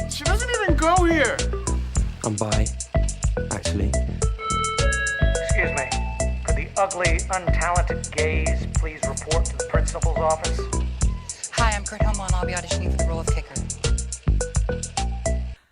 She doesn't even go here. I'm bi, actually. Excuse me. Could the ugly, untalented gays please report to the principal's office? Hi, I'm Kurt Homo, and I'll be auditioning for the role of kicker.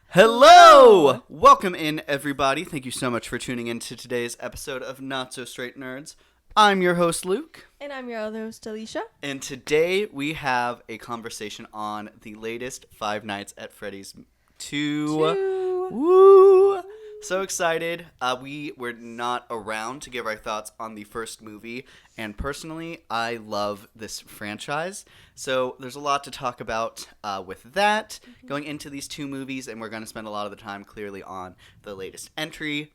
Hello! Welcome in, everybody. Thank you so much for tuning in to today's episode of Not So Straight Nerds. I'm your host, Luke. And I'm your other host, Alicia. And today we have a conversation on the latest Five Nights at Freddy's 2. Woo! So excited. We were not around to give our thoughts on the first movie. And personally, I love this franchise. So there's a lot to talk about with that going into these two movies. And we're going to spend a lot of the time clearly on the latest entry.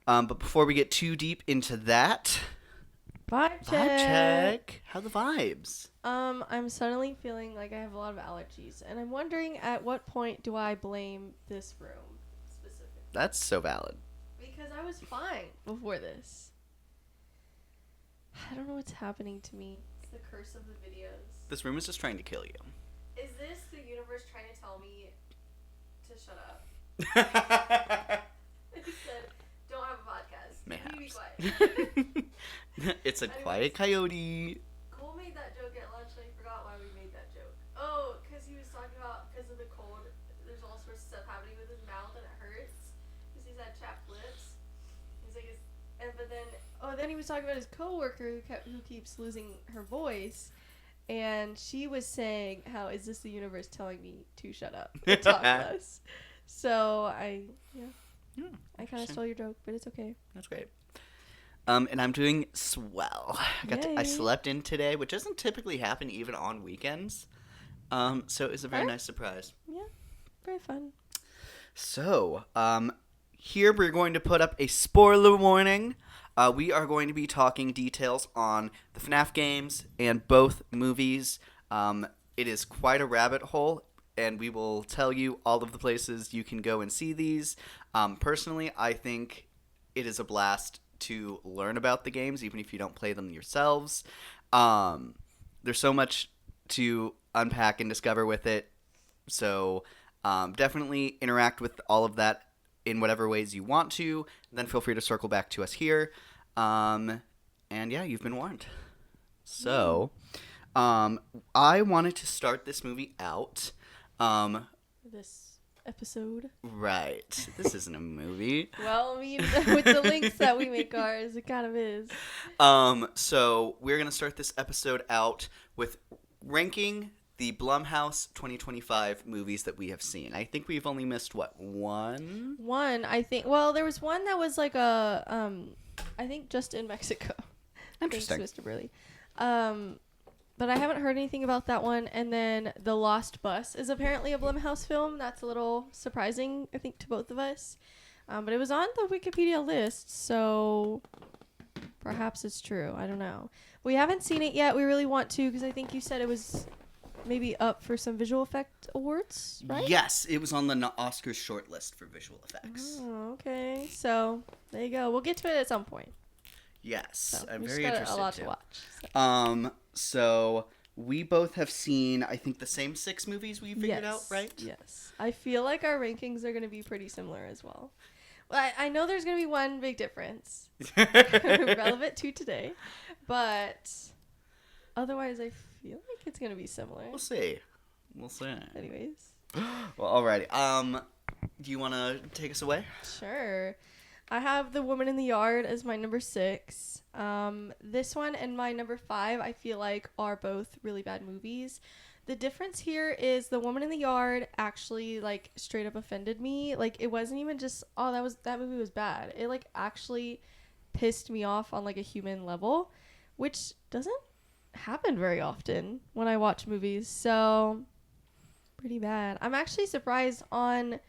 But before we get too deep into that... Vibe check. How are the vibes? I'm suddenly feeling like I have a lot of allergies, and I'm wondering at what point do I blame this room specifically? That's so valid. Because I was fine before this. I don't know what's happening to me. It's the curse of the videos. This room is just trying to kill you. Is this the universe trying to tell me to shut up? It said, don't have a podcast. Mayhaps. You be quiet. It's a quiet coyote. Cole made that joke at lunch, and I forgot why we made that joke. Oh, because he was talking about, because of the cold, there's all sorts of stuff happening with his mouth, and it hurts, because he's had chapped lips. He's like, then he was talking about his coworker who keeps losing her voice, and she was saying, how is this the universe telling me to shut up and talk less? So I kind of stole your joke, but it's okay. That's great. And I'm doing swell. I slept in today, which doesn't typically happen even on weekends. So it was a very nice surprise. Yeah, very fun. So, here we're going to put up a spoiler warning. We are going to be talking details on the FNAF games and both movies. It is quite a rabbit hole, and we will tell you all of the places you can go and see these. Personally, I think it is a blast to learn about the games, even if you don't play them yourselves. There's so much to unpack and discover with it. So definitely interact with all of that in whatever ways you want to. Then feel free to circle back to us here. And yeah, you've been warned. So I wanted to start this movie out. This episode. Right. This isn't a movie. Well, I mean, with the links that we make ours, it kind of is. So we're going to start this episode out with ranking the Blumhouse 2025 movies that we have seen. I think we've only missed, one? One, I think. Well, there was one that was like I think just in Mexico. Interesting. Thanks, Mr. Burley. But I haven't heard anything about that one. And then The Lost Bus is apparently a Blumhouse film. That's a little surprising, I think, to both of us. But it was on the Wikipedia list, so perhaps it's true. I don't know. We haven't seen it yet. We really want to, because I think you said it was maybe up for some visual effect awards, right? Yes, it was on the Oscars shortlist for visual effects. Oh, okay. So there you go. We'll get to it at some point. Yes, So I'm we very just got interested a lot too. to watch. So we both have seen, I think, the same 6 movies we figured out, right? Yes. I feel like our rankings are going to be pretty similar as well. Well, I know there's going to be one big difference relevant to today, but otherwise I feel like it's going to be similar. We'll see. Anyways. Well, alrighty. Do you want to take us away? Sure. I have The Woman in the Yard as my number 6. This one and my number 5 I feel like are both really bad movies. The difference here is The Woman in the Yard actually like straight up offended me. Like it wasn't even just that movie was bad. It like actually pissed me off on like a human level, which doesn't happen very often when I watch movies. So pretty bad. I'm actually surprised on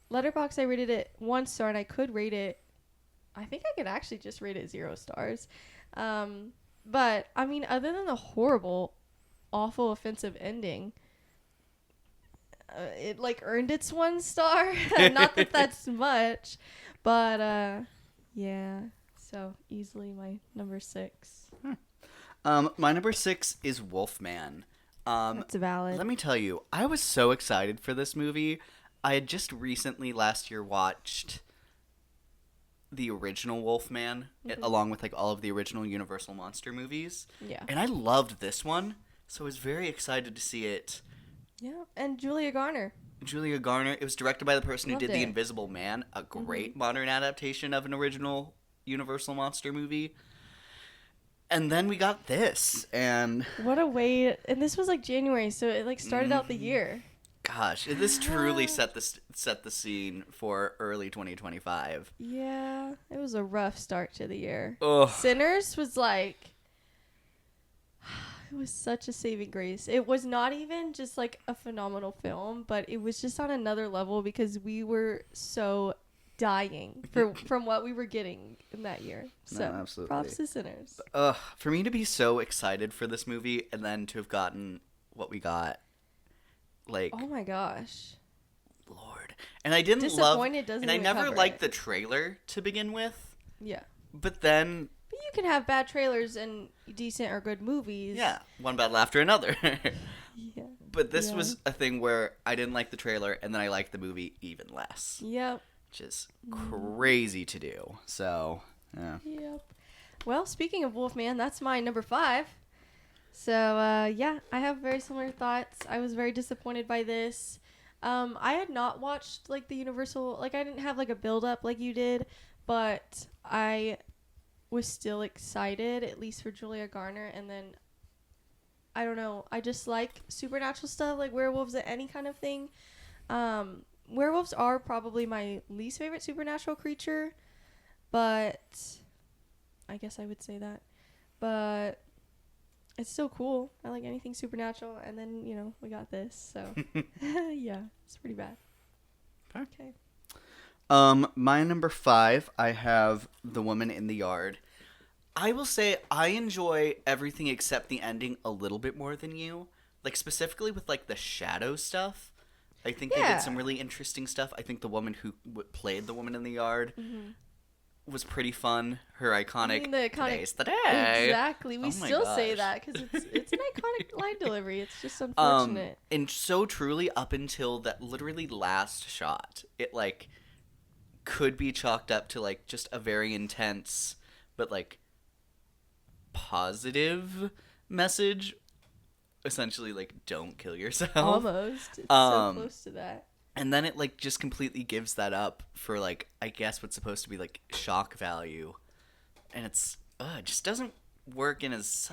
Letterboxd I rated it 1 star, and I could rate it. I think I could actually just rate it 0 stars. But I mean, other than the horrible, awful, offensive ending, it like earned its 1 star. Not that that's much, but yeah. So easily my number 6. My number 6 is Wolfman. That's valid. Let me tell you, I was so excited for this movie. I had just recently last year watched the original Wolfman, along with like all of the original Universal Monster movies. Yeah. And I loved this one, so I was very excited to see it. Yeah, and Julia Garner. Julia Garner. It was directed by the person Loved who did The it. Invisible Man, a great modern adaptation of an original Universal Monster movie. And then we got this, and What a way! And this was like January, so it like started out the year. gosh, this truly set the scene for early 2025. Yeah, it was a rough start to the year. Ugh. Sinners was like, it was such a saving grace. It was not even just like a phenomenal film, but it was just on another level because we were so dying from what we were getting in that year. So absolutely. props to Sinners. For me to be so excited for this movie and then to have gotten what we got, like, Oh my gosh. Lord. And I didn't love, Disappointed doesn't and I even never cover liked it. the trailer to begin with, Yeah. but then, But you can have bad trailers and decent or good movies. yeah, one battle after another. Yeah. But this Yeah. was a thing where I didn't like the trailer and then I liked the movie even less, Yep. which is crazy to do. So, yeah. Yep. Well, speaking of Wolfman, that's my number 5. So, yeah, I have very similar thoughts. I was very disappointed by this. I had not watched, like, the Universal... Like, I didn't have, like, a build-up like you did, but I was still excited, at least for Julia Garner, and then... I don't know. I just like supernatural stuff, like werewolves and any kind of thing. Werewolves are probably my least favorite supernatural creature, but I guess I would say that. But it's still cool. I like anything supernatural, and then, you know, we got this, so yeah, it's pretty bad. Okay. My number 5, I have The Woman in the Yard. I will say I enjoy everything except the ending a little bit more than you. Like, specifically with, like, the shadow stuff. I think they Yeah. did some really interesting stuff. I think the woman who played the woman in the yard was pretty fun. Her iconic, the iconic "Today's the day." Exactly. We Oh my still say gosh. that because it's an iconic line delivery. It's just unfortunate. And so truly up until that literally last shot, it, like, could be chalked up to, like, just a very intense, but, like, positive message. Essentially, like, don't kill yourself. Almost. It's so close to that. And then it, like, just completely gives that up for, like, I guess what's supposed to be, like, shock value. And it just doesn't work and is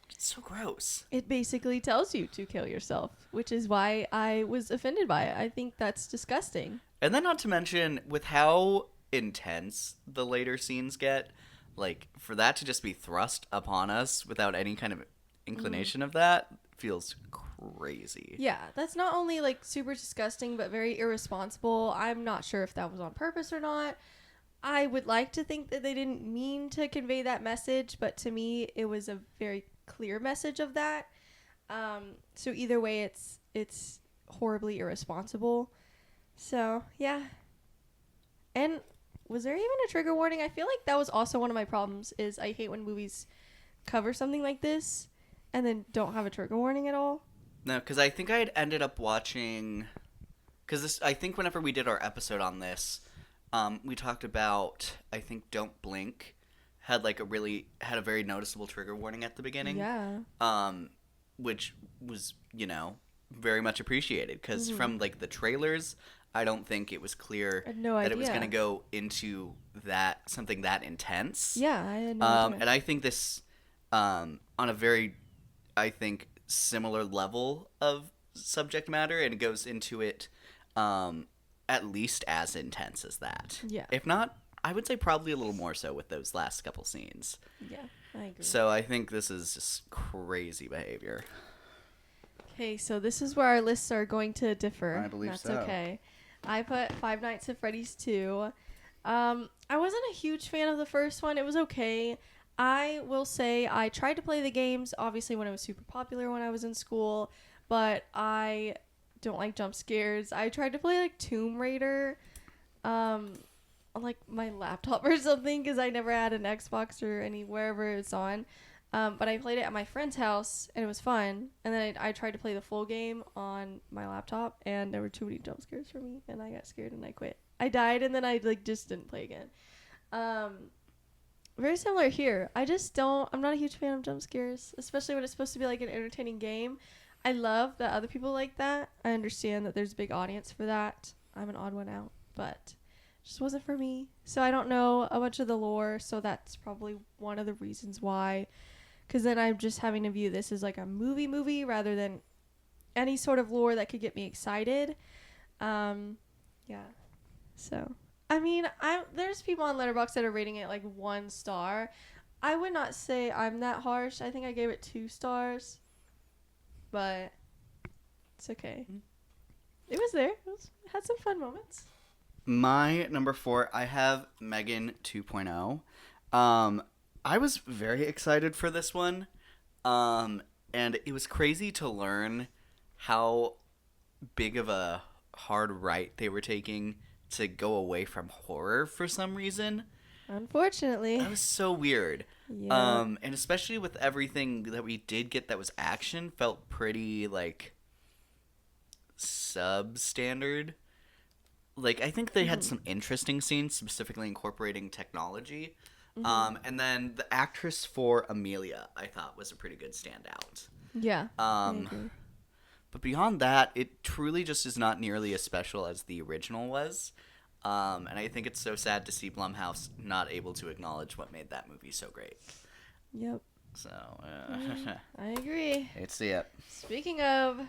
it's so gross. It basically tells you to kill yourself, which is why I was offended by it. I think that's disgusting. And then not to mention, with how intense the later scenes get, like, for that to just be thrust upon us without any kind of inclination of that feels crazy. Yeah, that's not only, like, super disgusting, but very irresponsible. I'm not sure if that was on purpose or not. I would like to think that they didn't mean to convey that message, but to me, it was a very clear message of that. So either way, it's horribly irresponsible. So, yeah. And was there even a trigger warning? I feel like that was also one of my problems, is I hate when movies cover something like this and then don't have a trigger warning at all. No, because I think I had ended up watching... Because I think whenever we did our episode on this, we talked about, I think, Don't Blink had a very noticeable trigger warning at the beginning. Yeah. Which was, very much appreciated. Because from, like, the trailers, I don't think it was clear I had no that it was idea. going to go into something that intense. Yeah, I had no idea. And I think this, on a very, I think, similar level of subject matter, and it goes into it at least as intense as that. Yeah. If not, I would say probably a little more so with those last couple scenes. Yeah, I agree. So I think this is just crazy behavior. Okay, so this is where our lists are going to differ. I believe That's so. okay. I put Five Nights at Freddy's 2. I wasn't a huge fan of the first one. It was okay. I will say I tried to play the games, obviously, when it was super popular when I was in school, but I don't like jump scares. I tried to play, like, Tomb Raider on, like, my laptop or something, because I never had an Xbox or wherever it's on. But I played it at my friend's house, and it was fun. And then I tried to play the full game on my laptop, and there were too many jump scares for me, and I got scared and I quit. I died, and then I just didn't play again. Very similar here. I'm not a huge fan of jump scares, especially when it's supposed to be like an entertaining game. I love that other people like that. I understand that there's a big audience for that. I'm an odd one out, but it just wasn't for me. So I don't know a bunch of the lore, so that's probably one of the reasons why. Because then I'm just having to view this as like a movie rather than any sort of lore that could get me excited. Yeah. So, I mean, there's people on Letterboxd that are rating it like 1 star. I would not say I'm that harsh. I think I gave it 2 stars. But it's okay. It was there. It had some fun moments. My number 4, I have Megan 2.0. I was very excited for this one. And it was crazy to learn how big of a hard right they were taking to go away from horror for some reason. Unfortunately. That was so weird. Yeah. And especially with everything that we did get that was action, felt pretty, like, substandard. Like, I think they had some interesting scenes, specifically incorporating technology. And then the actress for Amelia, I thought, was a pretty good standout. Yeah. I agree. But beyond that, it truly just is not nearly as special as the original was. And I think it's so sad to see Blumhouse not able to acknowledge what made that movie so great. Yep. So, I agree. it's it. Speaking of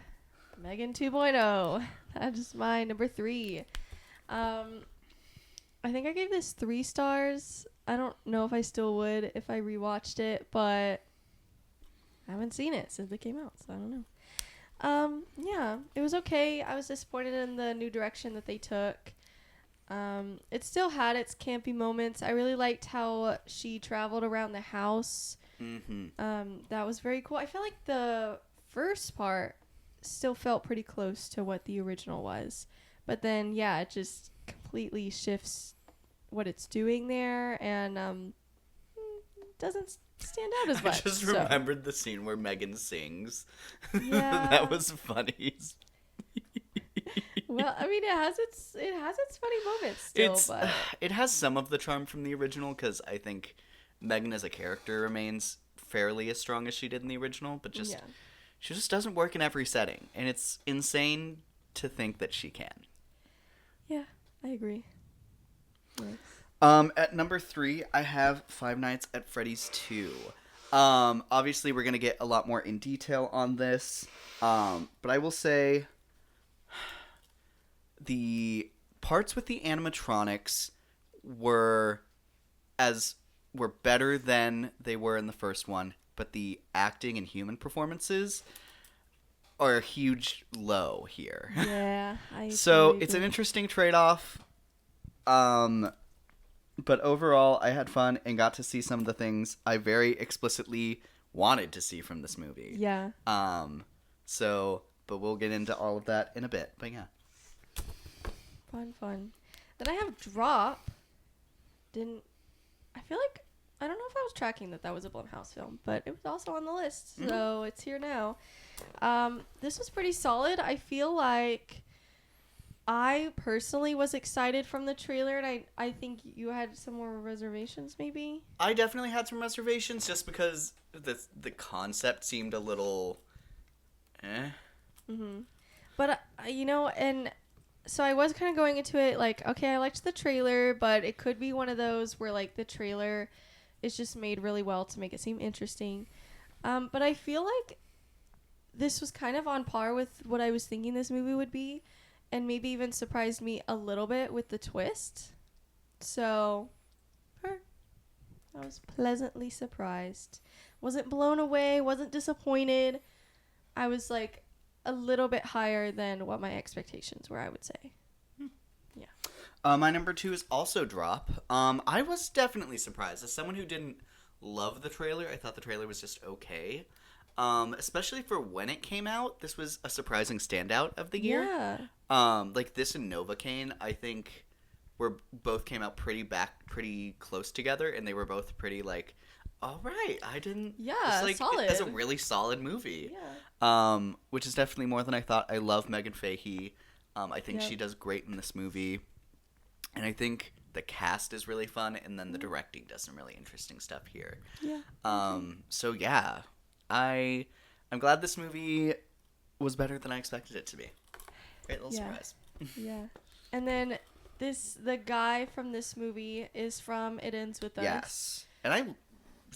Megan 2.0, that is my number 3. I think I gave this 3 stars. I don't know if I still would if I rewatched it, but I haven't seen it since it came out, so I don't know. Yeah, it was okay. I was disappointed in the new direction that they took. It still had its campy moments. I really liked how she traveled around the house. That was very cool. I feel like the first part still felt pretty close to what the original was. But then, yeah, it just completely shifts what it's doing there and doesn't stand out as much. I just remembered the scene where Megan sings. Yeah. That was funny. Well, I mean, it has its funny moments still, but It has some of the charm from the original, because I think Megan as a character remains fairly as strong as she did in the original, but just she just doesn't work in every setting, and it's insane to think that she can. Yeah, I agree. Nice. At number 3, I have Five Nights at Freddy's 2. Obviously, we're going to get a lot more in detail on this, but I will say the parts with the animatronics were better than they were in the first one, but the acting and human performances are a huge low here. Yeah, So totally it's an agree. interesting trade-off. But overall, I had fun and got to see some of the things I very explicitly wanted to see from this movie. Yeah. But we'll get into all of that in a bit. But yeah. Fun. Then I have Drop. I feel like, I don't know if I was tracking that was a Blumhouse film, but it was also on the list, so it's here now. This was pretty solid. I feel like I personally was excited from the trailer, and I think you had some more reservations, maybe? I definitely had some reservations just because the concept seemed a little But, and so I was kind of going into it like, okay, I liked the trailer, but it could be one of those where, like, the trailer is just made really well to make it seem interesting. But I feel like this was kind of on par with what I was thinking this movie would be, and maybe even surprised me a little bit with the twist. So, I was pleasantly surprised. Wasn't blown away, wasn't disappointed. I was, like, a little bit higher than what my expectations were, I would say. Yeah. My number 2 is also Drop. I was definitely surprised. As someone who didn't love the trailer, I thought the trailer was just okay. Especially for when it came out, this was a surprising standout of the year. Yeah. Like this and Novocaine, I think, both came out pretty close together, and they were both pretty like all right. I didn't. Yeah, it's like, solid. It's a really solid movie. Yeah. Which is definitely more than I thought. I love Megan Fahey. I think Yep. she does great in this movie, and I think the cast is really fun, and then the directing does some really interesting stuff here. Yeah. So yeah, I'm glad this movie was better than I expected it to be. Great little surprise. Yeah. And then the guy from this movie is from It Ends With Us. Yes, and I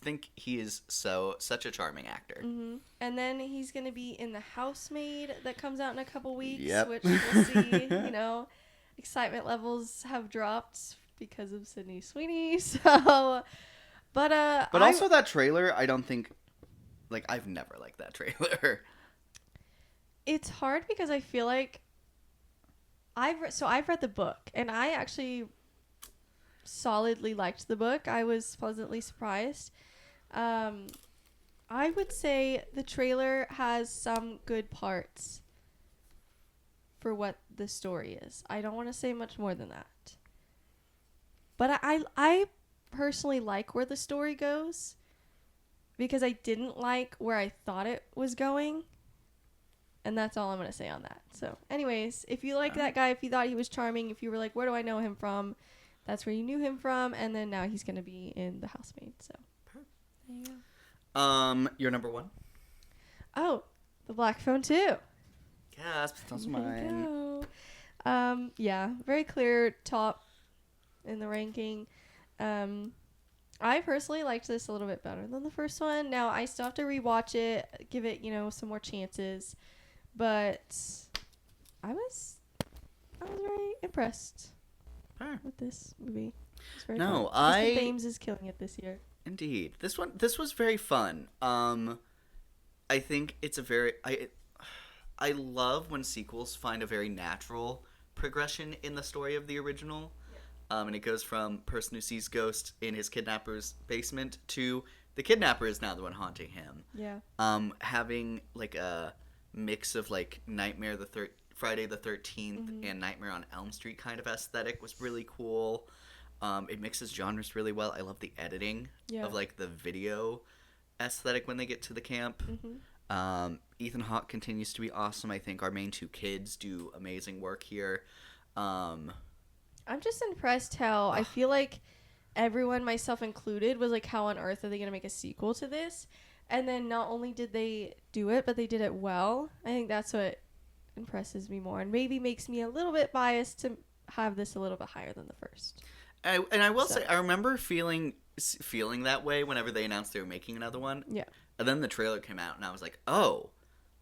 think he is such a charming actor. Mm-hmm. And then he's going to be in The Housemaid that comes out in a couple weeks, Yep. which we'll see, excitement levels have dropped because of Sydney Sweeney. So, but also that trailer, I don't think, I've never liked that trailer. it's hard because I feel like I've read the book, and I actually solidly liked the book. I was pleasantly surprised. I would say the trailer has some good parts for what the story is. I don't want to say much more than that. But I personally like where the story goes because I didn't like where I thought it was going. And that's all I'm going to say on that. So, anyways, if you like that guy, if you thought he was charming, if you were like, where do I know him from? That's where you knew him from. And then now he's going to be in The Housemaid. So, there you go. Your number one? Oh, The Black Phone 2. Yes, that's There mine. you go. Yeah, very clear top in the ranking. I personally liked this a little bit better than the first one. Now, I still have to rewatch it, give it, some more chances. But I was very impressed with this movie. It was very fun. Kristen Thames is killing it this year. Indeed. This was very fun. I think it's a very I love when sequels find a very natural progression in the story of the original. And it goes from person who sees ghosts in his kidnapper's basement to the kidnapper is now the one haunting him. Yeah. Having a mix of Friday the 13th and Nightmare on Elm Street kind of aesthetic was really cool. It mixes genres really well. I love the editing of the video aesthetic when they get to the camp. Ethan Hawke continues to be awesome. I think our main two kids do amazing work here. I'm just impressed how I feel like everyone, myself included, was like, how on earth are they going to make a sequel to this? And then not only did they do it, but they did it well. I think that's what impresses me more and maybe makes me a little bit biased to have this a little bit higher than the first. I will say, I remember feeling that way whenever they announced they were making another one. Yeah. And then the trailer came out, and I was like, oh,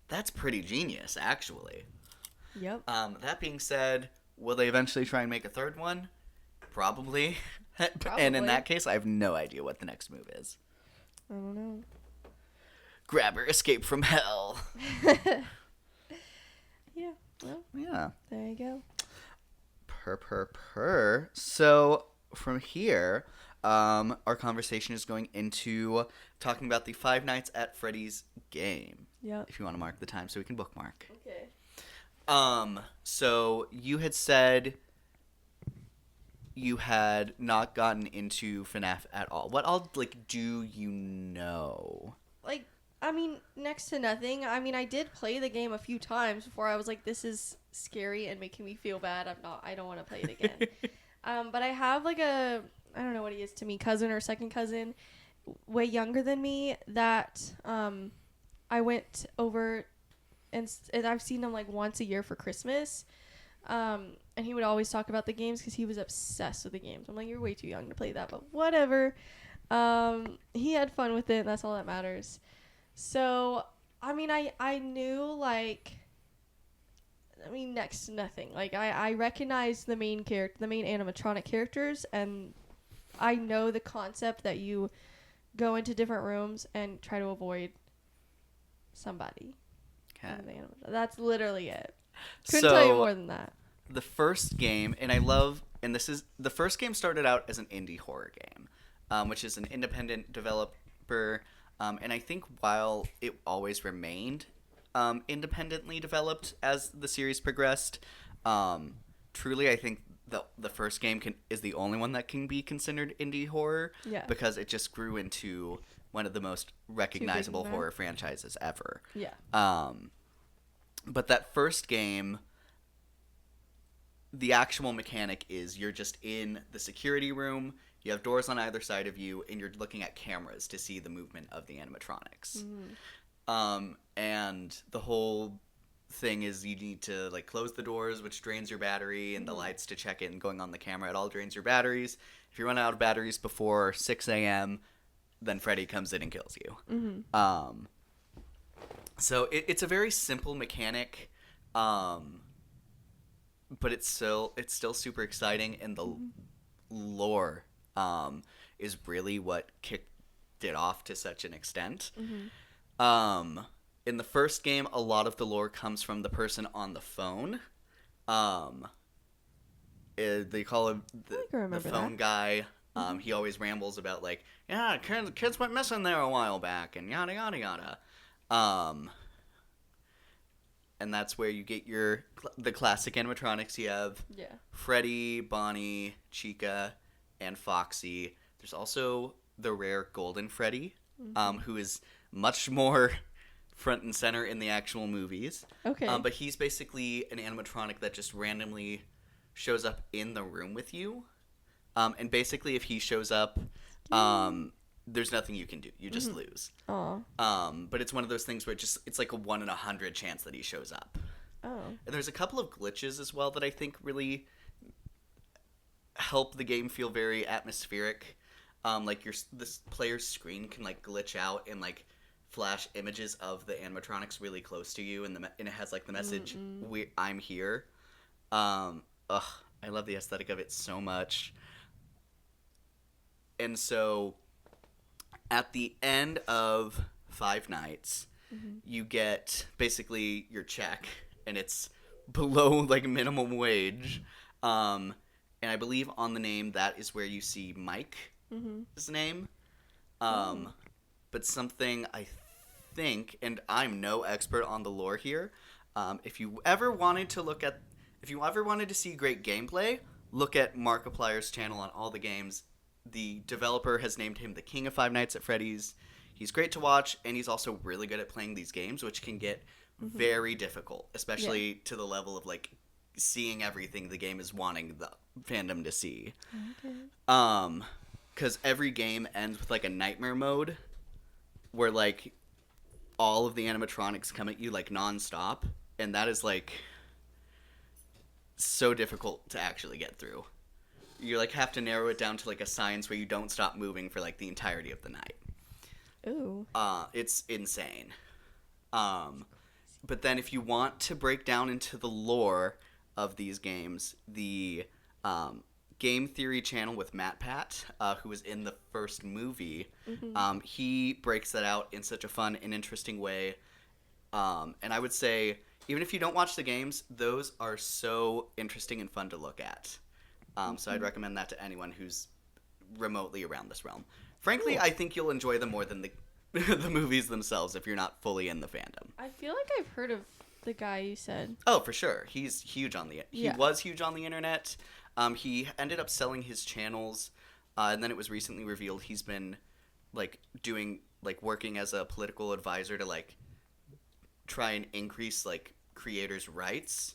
that's pretty genius, actually. Yep. That being said, will they eventually try and make a third one? Probably. And in that case, I have no idea what the next move is. I don't know. Grabber, escape from hell. Yeah. Well, Yeah. there you go. Purr. So from here, our conversation is going into talking about the Five Nights at Freddy's game. Yep. If you want to mark the time so we can bookmark. Okay. So you had said you had not gotten into FNAF at all. What all, do you know? Next to nothing. I did play the game a few times before I was like, this is scary and making me feel bad. I don't want to play it again. But I have I don't know what he is to me, cousin or second cousin, way younger than me, that I went over and I've seen him once a year for Christmas. And he would always talk about the games because he was obsessed with the games. I'm like, you're way too young to play that, but whatever. He had fun with it, and that's all that matters. So, I knew, next to nothing. I recognized the main animatronic characters, and I know the concept that you go into different rooms and try to avoid somebody. Okay. That's literally it. Couldn't tell you more than that. The first game, the first game started out as an indie horror game, which is an independent developer. And I think while it always remained independently developed as the series progressed, truly I think the first game is the only one that can be considered indie horror. Yeah. Because it just grew into one of the most recognizable now. horror franchises ever. Yeah. But that first game, the actual mechanic is you're just in the security room, you have doors on either side of you, and you're looking at cameras to see the movement of the animatronics. And the whole thing is you need to like close the doors, which drains your battery, and the lights to check in going on the camera, it all drains your batteries. If you run out of batteries before 6 a.m., then Freddy comes in and kills you. So it's a very simple mechanic, but it's still super exciting, and the lore is really what kicked it off to such an extent. In the first game, a lot of the lore comes from the person on the phone. They call him the phone guy. He always rambles about like, yeah, kids went missing there a while back, and yada yada yada. And that's where you get the classic animatronics. You have Freddy, Bonnie, Chica, and Foxy. There's also the rare Golden Freddy, who is much more front and center in the actual movies. Okay. But he's basically an animatronic that just randomly shows up in the room with you. And basically, if he shows up, there's nothing you can do. You just lose. But it's one of those things where it's like a 1 in 100 chance that he shows up. And there's a couple of glitches as well that I think really help the game feel very atmospheric. Like this player's screen can like glitch out and like flash images of the animatronics really close to you, and it has like the message "I'm here." I love the aesthetic of it so much. And so at the end of 5 nights, you get basically your check, and it's below like minimum wage. And I believe on the name, that is where you see Mike's name. But something I think, and I'm no expert on the lore here, if you ever wanted to see great gameplay, look at Markiplier's channel on all the games. The developer has named him the King of Five Nights at Freddy's. He's great to watch, and he's also really good at playing these games, which can get very difficult, especially to the level of like seeing everything the game is wanting the fandom to see. Because every game ends with like a nightmare mode, where like all of the animatronics come at you like nonstop, and that is like so difficult to actually get through. You like have to narrow it down to like a science where you don't stop moving for like the entirety of the night. Ooh. It's insane. But then if you want to break down into the lore of these games, the Game Theory channel with MatPat, who was in the first movie, he breaks that out in such a fun and interesting way. And I would say, even if you don't watch the games, those are so interesting and fun to look at. So I'd recommend that to anyone who's remotely around this realm. Frankly, I think you'll enjoy them more than the movies themselves if you're not fully in the fandom. I feel like I've heard of the guy you said. Oh, for sure. He's huge on he was huge on the internet. He ended up selling his channels, and then it was recently revealed he's been like working as a political advisor to like try and increase like creators' rights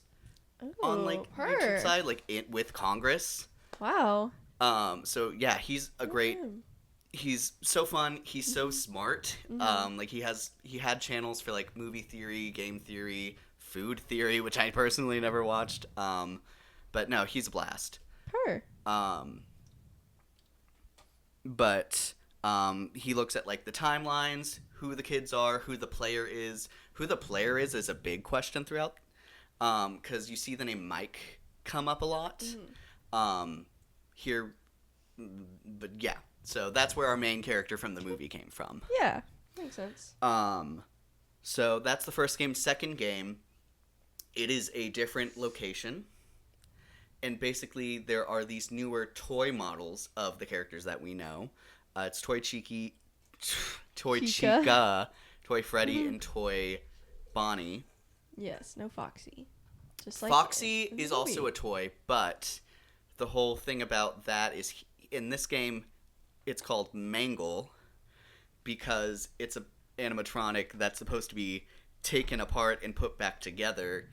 on like YouTube side, like with Congress. Wow. So yeah, he's a great. He's so fun. He's so smart. Like he had channels for like movie theory, game theory, food theory, which I personally never watched. But no, he's a blast. But he looks at like the timelines, who the kids are, who the player is. Who the player is a big question throughout. Because you see the name Mike come up a lot here. But yeah, so that's where our main character from the movie came from. Yeah, makes sense. So that's the first game. Second game, it is a different location. And basically, there are these newer toy models of the characters that we know. It's Toy Chica, Toy Freddy, and Toy Bonnie. Yes, no Foxy. Just like Foxy is also a toy, but the whole thing about that is in this game, it's called Mangle because it's a animatronic that's supposed to be taken apart and put back together.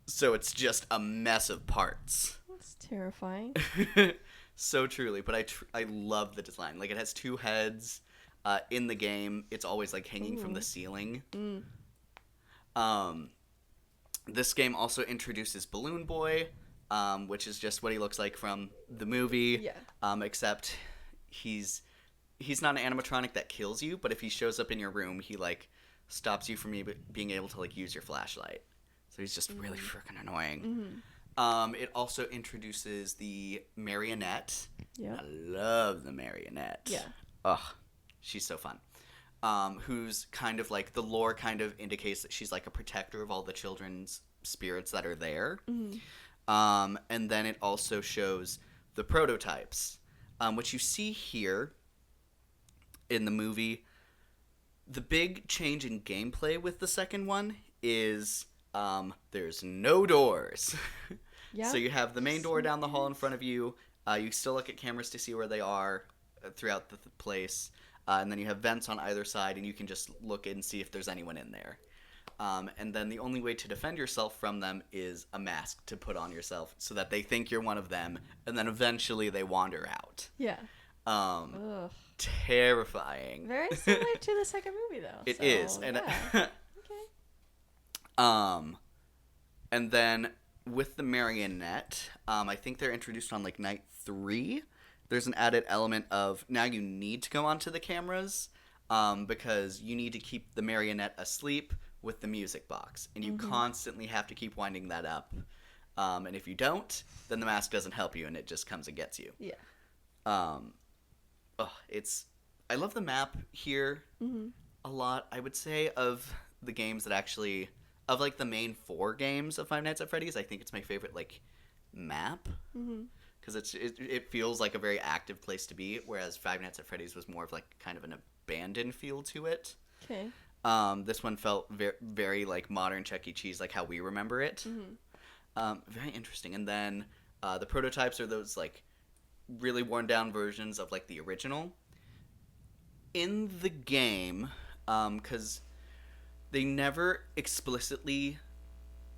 So it's just a mess of parts. That's terrifying. So truly, but I love the design. Like, it has 2 heads. In the game, it's always like hanging from the ceiling. This game also introduces Balloon Boy, which is just what he looks like from the movie. Yeah. Except he's not an animatronic that kills you, but if he shows up in your room, he like stops you from being able to like use your flashlight. So he's just really freaking annoying. It also introduces the marionette. Yeah. I love the marionette. Yeah. Ugh, she's so fun. Who's kind of like, the lore kind of indicates that she's like a protector of all the children's spirits that are there. And then it also shows the prototypes, which you see here in the movie. The big change in gameplay with the second one is there's no doors. Yeah. So you have the main door down the hall in front of you. You still look at cameras to see where they are throughout the place. And then you have vents on either side, and you can just look and see if there's anyone in there. And then the only way to defend yourself from them is a mask to put on yourself so that they think you're one of them, and then eventually they wander out. Yeah. Ugh. Terrifying. Very similar to the second movie, though. It so, is. And yeah. Okay. and then with the marionette, I think they're introduced on like night 3. There's an added element of now you need to go onto the cameras because you need to keep the marionette asleep with the music box, and you constantly have to keep winding that up. And if you don't, then the mask doesn't help you, and it just comes and gets you. Yeah. I love the map here a lot. I would say of the games that actually, of like the main 4 games of Five Nights at Freddy's, I think it's my favorite like map. Because it feels like a very active place to be, whereas Five Nights at Freddy's was more of like kind of an abandoned feel to it. Okay. This one felt very, very like modern Chuck E. Cheese, like how we remember it. Very interesting. And then the prototypes are those like really worn down versions of like the original. In the game, because they never explicitly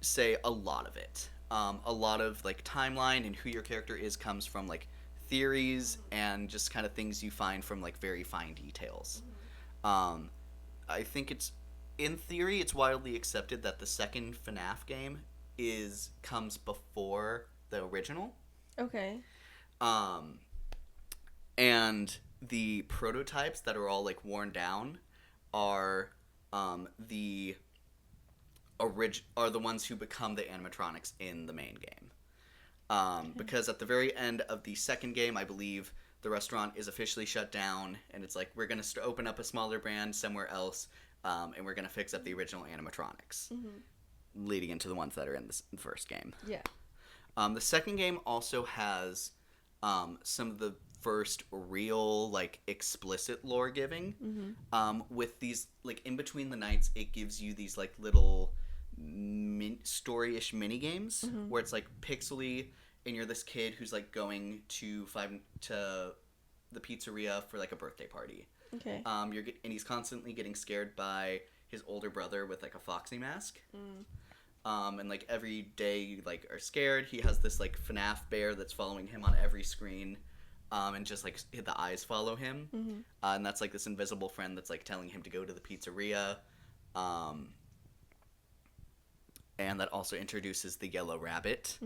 say a lot of it. A lot of like timeline and who your character is comes from like theories and just kind of things you find from like very fine details. I think in theory it's widely accepted that the second FNAF game comes before the original. Okay. And the prototypes that are all like worn down are the ones who become the animatronics in the main game. Because at the very end of the second game, I believe the restaurant is officially shut down, and it's like, we're going to open up a smaller brand somewhere else, and we're going to fix up the original animatronics, leading into the ones that are in the first game. Yeah. The second game also has some of the first real like explicit lore giving. With these like in between the nights, it gives you these like little story-ish mini games where it's like pixely, and you're this kid who's like going to the pizzeria for like a birthday party. Okay. And he's constantly getting scared by his older brother with like a foxy mask. And like every day you like are scared. He has this like FNAF bear that's following him on every screen. And just like the eyes follow him. And that's like this invisible friend that's like telling him to go to the pizzeria. And that also introduces the yellow rabbit.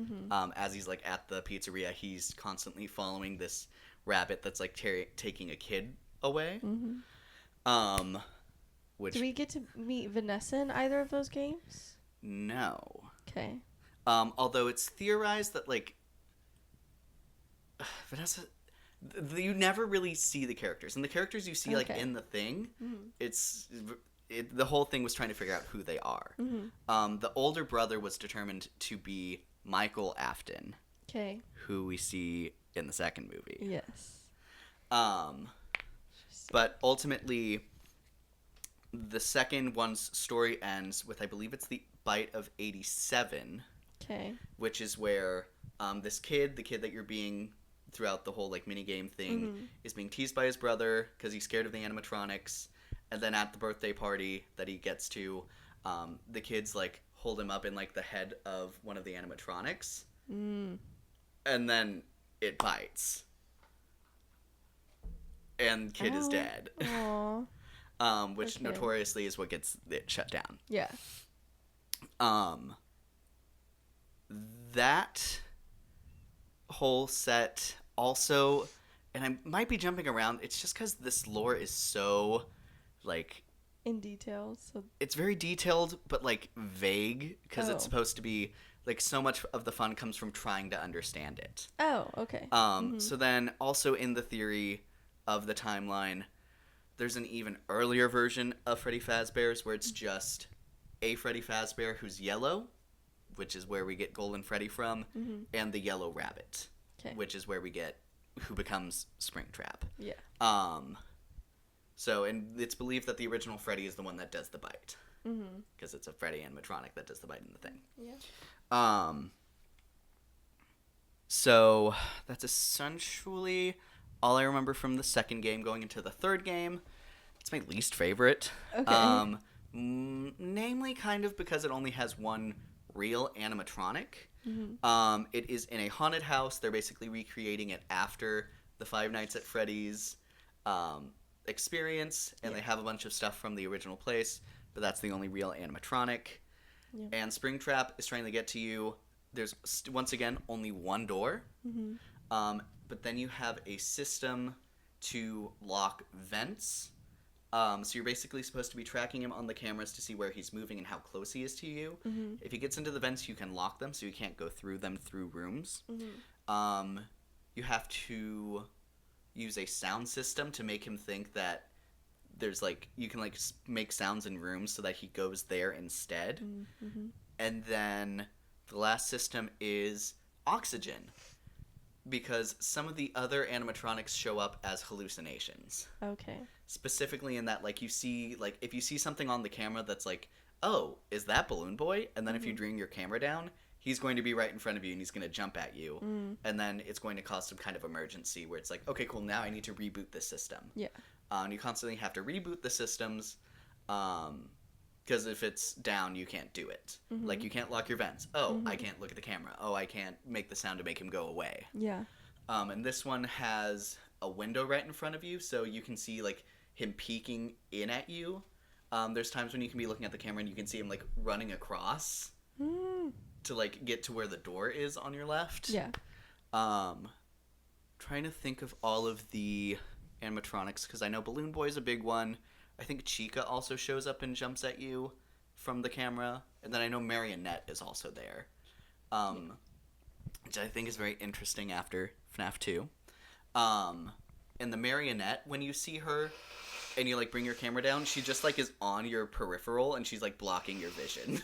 As he's like at the pizzeria, he's constantly following this rabbit that's like taking a kid away. Which Do we get to meet Vanessa in either of those games? No. Okay. Although it's theorized that like Vanessa, you never really see the characters, and the characters you see like in the thing, the whole thing was trying to figure out who they are. The older brother was determined to be Michael Afton. Okay. Who we see in the second movie. Yes. But ultimately, the second one's story ends with, I believe it's the bite of 87. Okay. Which is where This kid, the kid that you're being throughout the whole like mini game thing, is being teased by his brother because he's scared of the animatronics. And then at the birthday party that he gets to, the kids like hold him up in like the head of one of the animatronics, and then it bites, and kid is dead. Which Okay. notoriously is what gets it shut down. Yeah. That whole set also, and I might be jumping around, it's just because this lore is so, like, In details. So. it's very detailed, but, like, vague, because Oh. it's supposed to be, like, so much of the fun comes from trying to understand it. Oh, okay. So then, also in the theory of the timeline, there's an even earlier version of Freddy Fazbear's where it's just a Freddy Fazbear who's yellow, which is where we get Golden Freddy from, and the Yellow Rabbit, 'Kay. which is where we get who becomes Springtrap. Yeah. So, and it's believed that the original Freddy is the one that does the bite, because it's a Freddy animatronic that does the bite in the thing. Yeah. So that's essentially all I remember from the second game. Going into the third game, it's my least favorite. Okay. Namely, kind of because it only has one real animatronic. It is in a haunted house. They're basically recreating it after the Five Nights at Freddy's experience, and they have a bunch of stuff from the original place, but that's the only real animatronic. Yeah. And Springtrap is trying to get to you. There's, once again, only one door. But then you have a system to lock vents. So you're basically supposed to be tracking him on the cameras to see where he's moving and how close he is to you. If he gets into the vents, you can lock them so you can't go through them through rooms. You have to use a sound system to make him think that there's like, you can like make sounds in rooms so that he goes there instead. And then the last system is oxygen, because some of the other animatronics show up as hallucinations. Okay. Specifically in that, like, you see, like, if you see something on the camera that's like, oh, is that Balloon Boy? And then if you bring your camera down, he's going to be right in front of you and he's going to jump at you. And then it's going to cause some kind of emergency where it's like, okay, cool, now I need to reboot this system. Yeah. And you constantly have to reboot the systems, because if it's down, you can't do it. Like, you can't lock your vents. Oh, I can't look at the camera. Oh, I can't make the sound to make him go away. Yeah. And this one has a window right in front of you, so you can see, like, him peeking in at you. There's times when you can be looking at the camera and you can see him, like, running across to, like, get to where the door is on your left. Yeah. Trying to think of all of the animatronics, because I know Balloon Boy is a big one. I think Chica also shows up and jumps at you from the camera. And then I know Marionette is also there, which I think is very interesting after FNAF 2. And the Marionette, when you see her and you, like, bring your camera down, she just, like, is on your peripheral and she's, like, blocking your vision.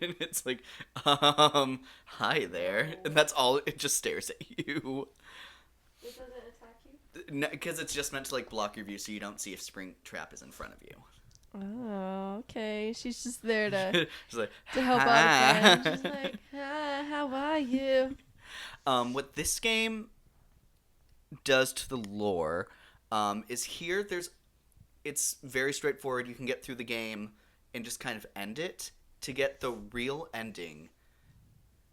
And it's like, hi there. And that's all, it just stares at you. It doesn't attack you? Because it's just meant to, like, block your view so you don't see if Springtrap is in front of you. Oh, okay. She's just there to She's like, help out "Hi." a friend. She's like, hi, how are you? What this game does to the lore is here it's very straightforward. You can get through the game and just kind of end it. To get the real ending,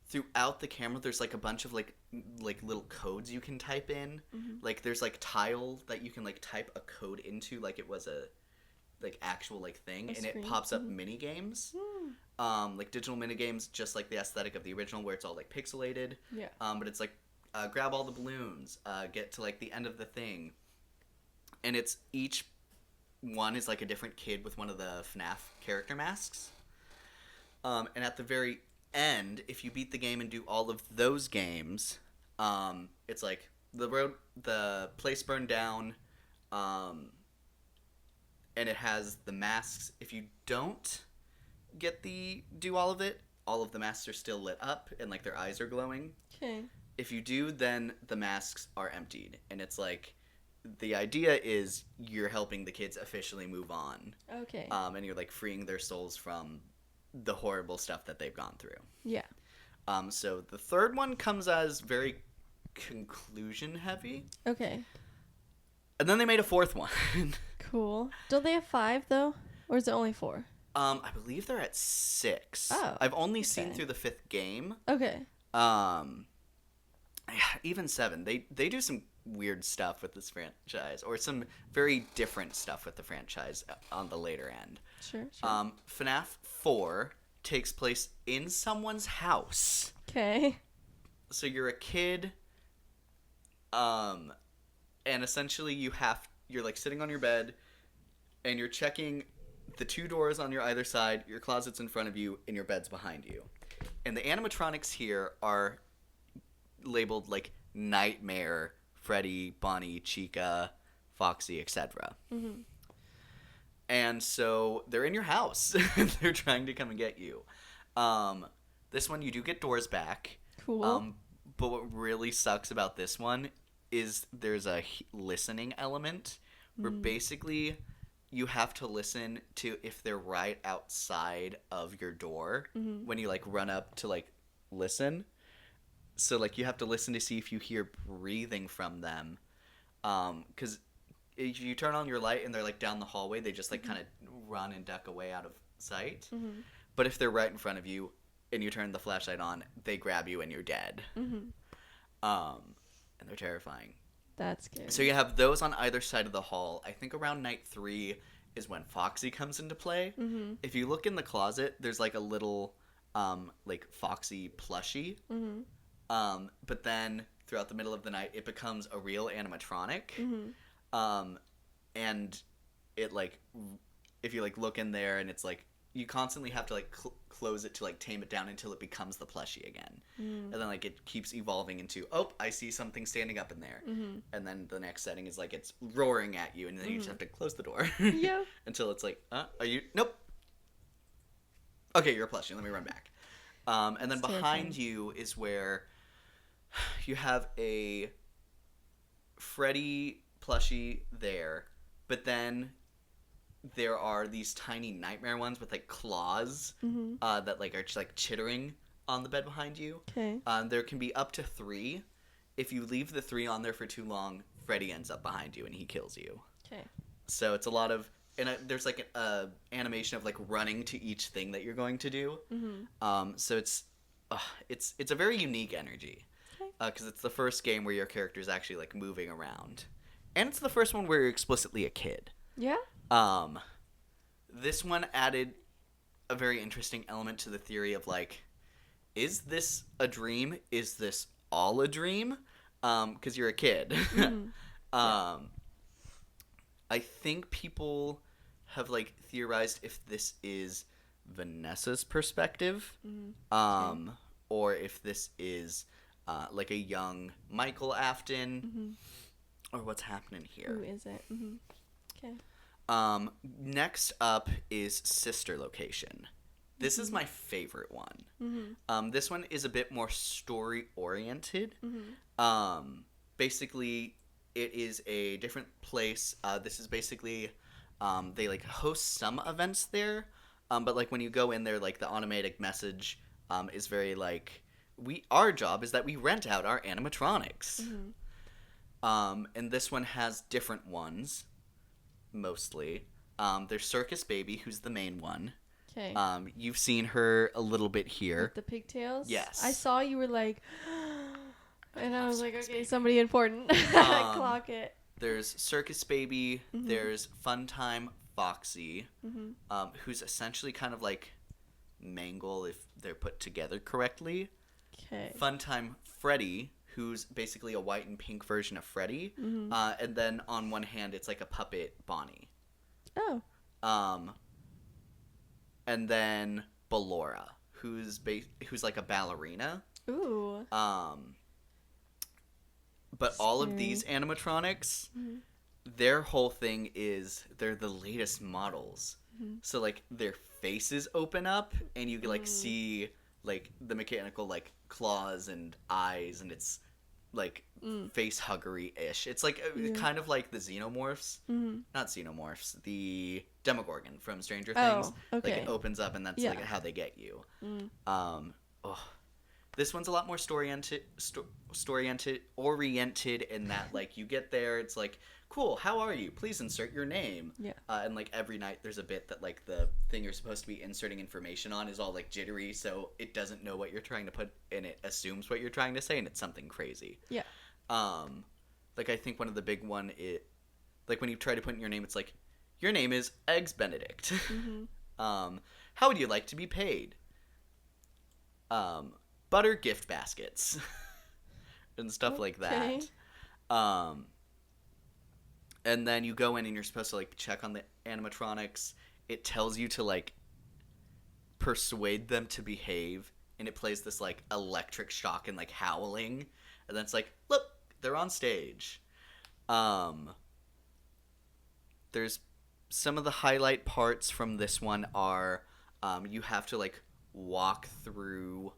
throughout the camera there's like a bunch of like little codes you can type in. Like there's like tile that you can like type a code into like it was a like actual like thing, and it pops up mini games. Like digital mini games, just like the aesthetic of the original where it's all like pixelated. Yeah. But it's like grab all the balloons, get to like the end of the thing, and it's each one is like a different kid with one of the FNAF character masks. And at the very end, if you beat the game and do all of those games, it's like the place burned down, and it has the masks. If you don't do all of it, all of the masks are still lit up and like their eyes are glowing. Okay. If you do, then the masks are emptied, and it's like the idea is you're helping the kids officially move on. Okay. And you're like freeing their souls from the horrible stuff that they've gone through. Yeah. So the third one comes as very conclusion heavy. Okay. And then they made a fourth one. Cool. Don't they have 5 though, or is it only 4? I believe they're at 6. Oh, I've only seen okay. through the 5th game. Okay. Even 7. They do some weird stuff with this franchise, or some very different stuff with the franchise on the later end. Sure. FNAF 4 takes place in someone's house. Okay. So you're a kid, and essentially you're like sitting on your bed, and you're checking the 2 doors on your either side, your closet's in front of you, and your bed's behind you. And the animatronics here are labeled like Nightmare, Freddy, Bonnie, Chica, Foxy, etc. Mm-hmm. And so they're in your house. They're trying to come and get you. This one, you do get doors back. Cool. But what really sucks about this one is there's a listening element where basically you have to listen to if they're right outside of your door when you like run up to like listen. So like you have to listen to see if you hear breathing from them. 'Cause if you turn on your light and they're like down the hallway, they just like kind of run and duck away out of sight. But if they're right in front of you and you turn the flashlight on, they grab you and you're dead. And they're terrifying. That's scary. So you have those on either side of the hall. I think around night 3 is when Foxy comes into play. If you look in the closet, there's like a little like Foxy plushie. But then throughout the middle of the night, it becomes a real animatronic. And it like, if you like look in there, and it's like you constantly have to like close it to like tame it down until it becomes the plushie again. And then like it keeps evolving into, oh, I see something standing up in there. And then the next setting is like it's roaring at you, and then you just have to close the door. Yeah. Until it's like, are you? Nope. Okay, you're a plushie. Let me run back. And then behind you is where you have a Freddy plushie there, but then there are these tiny nightmare ones with like claws that like are just like chittering on the bed behind you. Okay. There can be up to 3. If you leave the 3 on there for too long, Freddy ends up behind you and he kills you. Okay. So it's a lot of, and there's like a animation of like running to each thing that you're going to do. So it's a very unique energy. Because it's the first game where your character is actually like moving around, and it's the first one where you're explicitly a kid. Yeah. This one added a very interesting element to the theory of like, is this a dream? Is this all a dream? Because you're a kid. I think people have like theorized if this is Vanessa's perspective, or if this is like a young Michael Afton, or what's happening here. Who is it? Okay. Next up is Sister Location. This is my favorite one. This one is a bit more story oriented. Basically, it is a different place. This is basically they like host some events there, but like when you go in there, like the automatic message is very like, our job is that we rent out our animatronics. And this one has different ones, mostly. There's Circus Baby, who's the main one. Okay. You've seen her a little bit here. With the pigtails? Yes. I saw you were like, and I was like, okay, somebody important. Clock it. There's Circus Baby. There's Funtime Foxy, who's essentially kind of like Mangle if they're put together correctly. Okay. Funtime Freddy, who's basically a white and pink version of Freddy. And then on one hand, it's like a puppet Bonnie. Oh. And then Ballora, who's like a ballerina. Ooh. But all of these animatronics, their whole thing is they're the latest models. So like their faces open up and you like see like the mechanical like claws and eyes, and it's like face huggery-ish. It's like kind of like the xenomorphs. Not xenomorphs, the Demogorgon from Stranger Things. Okay. Like it opens up and that's like how they get you. This one's a lot more oriented in that, like, you get there, it's like, cool, how are you? Please insert your name. Yeah. And, like, every night there's a bit that, like, the thing you're supposed to be inserting information on is all, like, jittery, so it doesn't know what you're trying to put, and it assumes what you're trying to say, and it's something crazy. Yeah. Like, I think one of the big one, like, when you try to put in your name, it's like, your name is Eggs Benedict. Mm-hmm. How would you like to be paid? Butter gift baskets. And stuff like that. And then you go in and you're supposed to, like, check on the animatronics. It tells you to, like, persuade them to behave, and it plays this, like, electric shock and, like, howling, and then it's like, look, they're on stage. There's some of the highlight parts from this one are you have to, like, walk through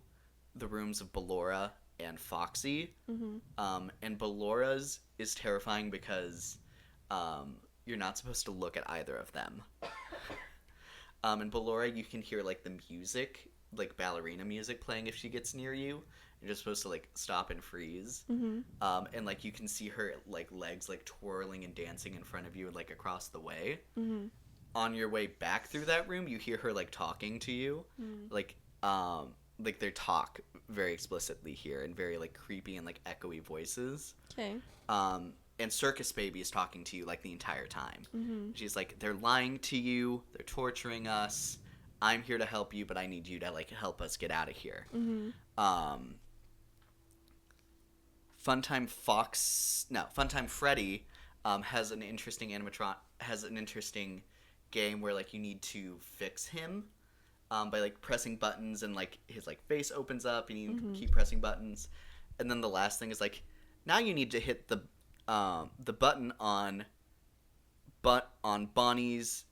the rooms of Ballora and Foxy. Mm-hmm. And Ballora's is terrifying because you're not supposed to look at either of them. In Ballora, you can hear, like, the music, like, ballerina music playing if she gets near you. You're just supposed to, like, stop and freeze. Mm-hmm. And, like, you can see her, like, legs, like, twirling and dancing in front of you, like, across the way. Mm-hmm. On your way back through that room, you hear her, like, talking to you. Mm-hmm. Like, they talk very explicitly here in very, like, creepy and, like, echoey voices. Okay. And Circus Baby is talking to you, like, the entire time. Mm-hmm. She's like, they're lying to you, they're torturing us, I'm here to help you, but I need you to, like, help us get out of here. Mm-hmm. Funtime Freddy has an interesting game where, like, you need to fix him by, like, pressing buttons, and, like, his, like, face opens up and you keep pressing buttons. And then the last thing is, like, now you need to hit the button on Bonnie's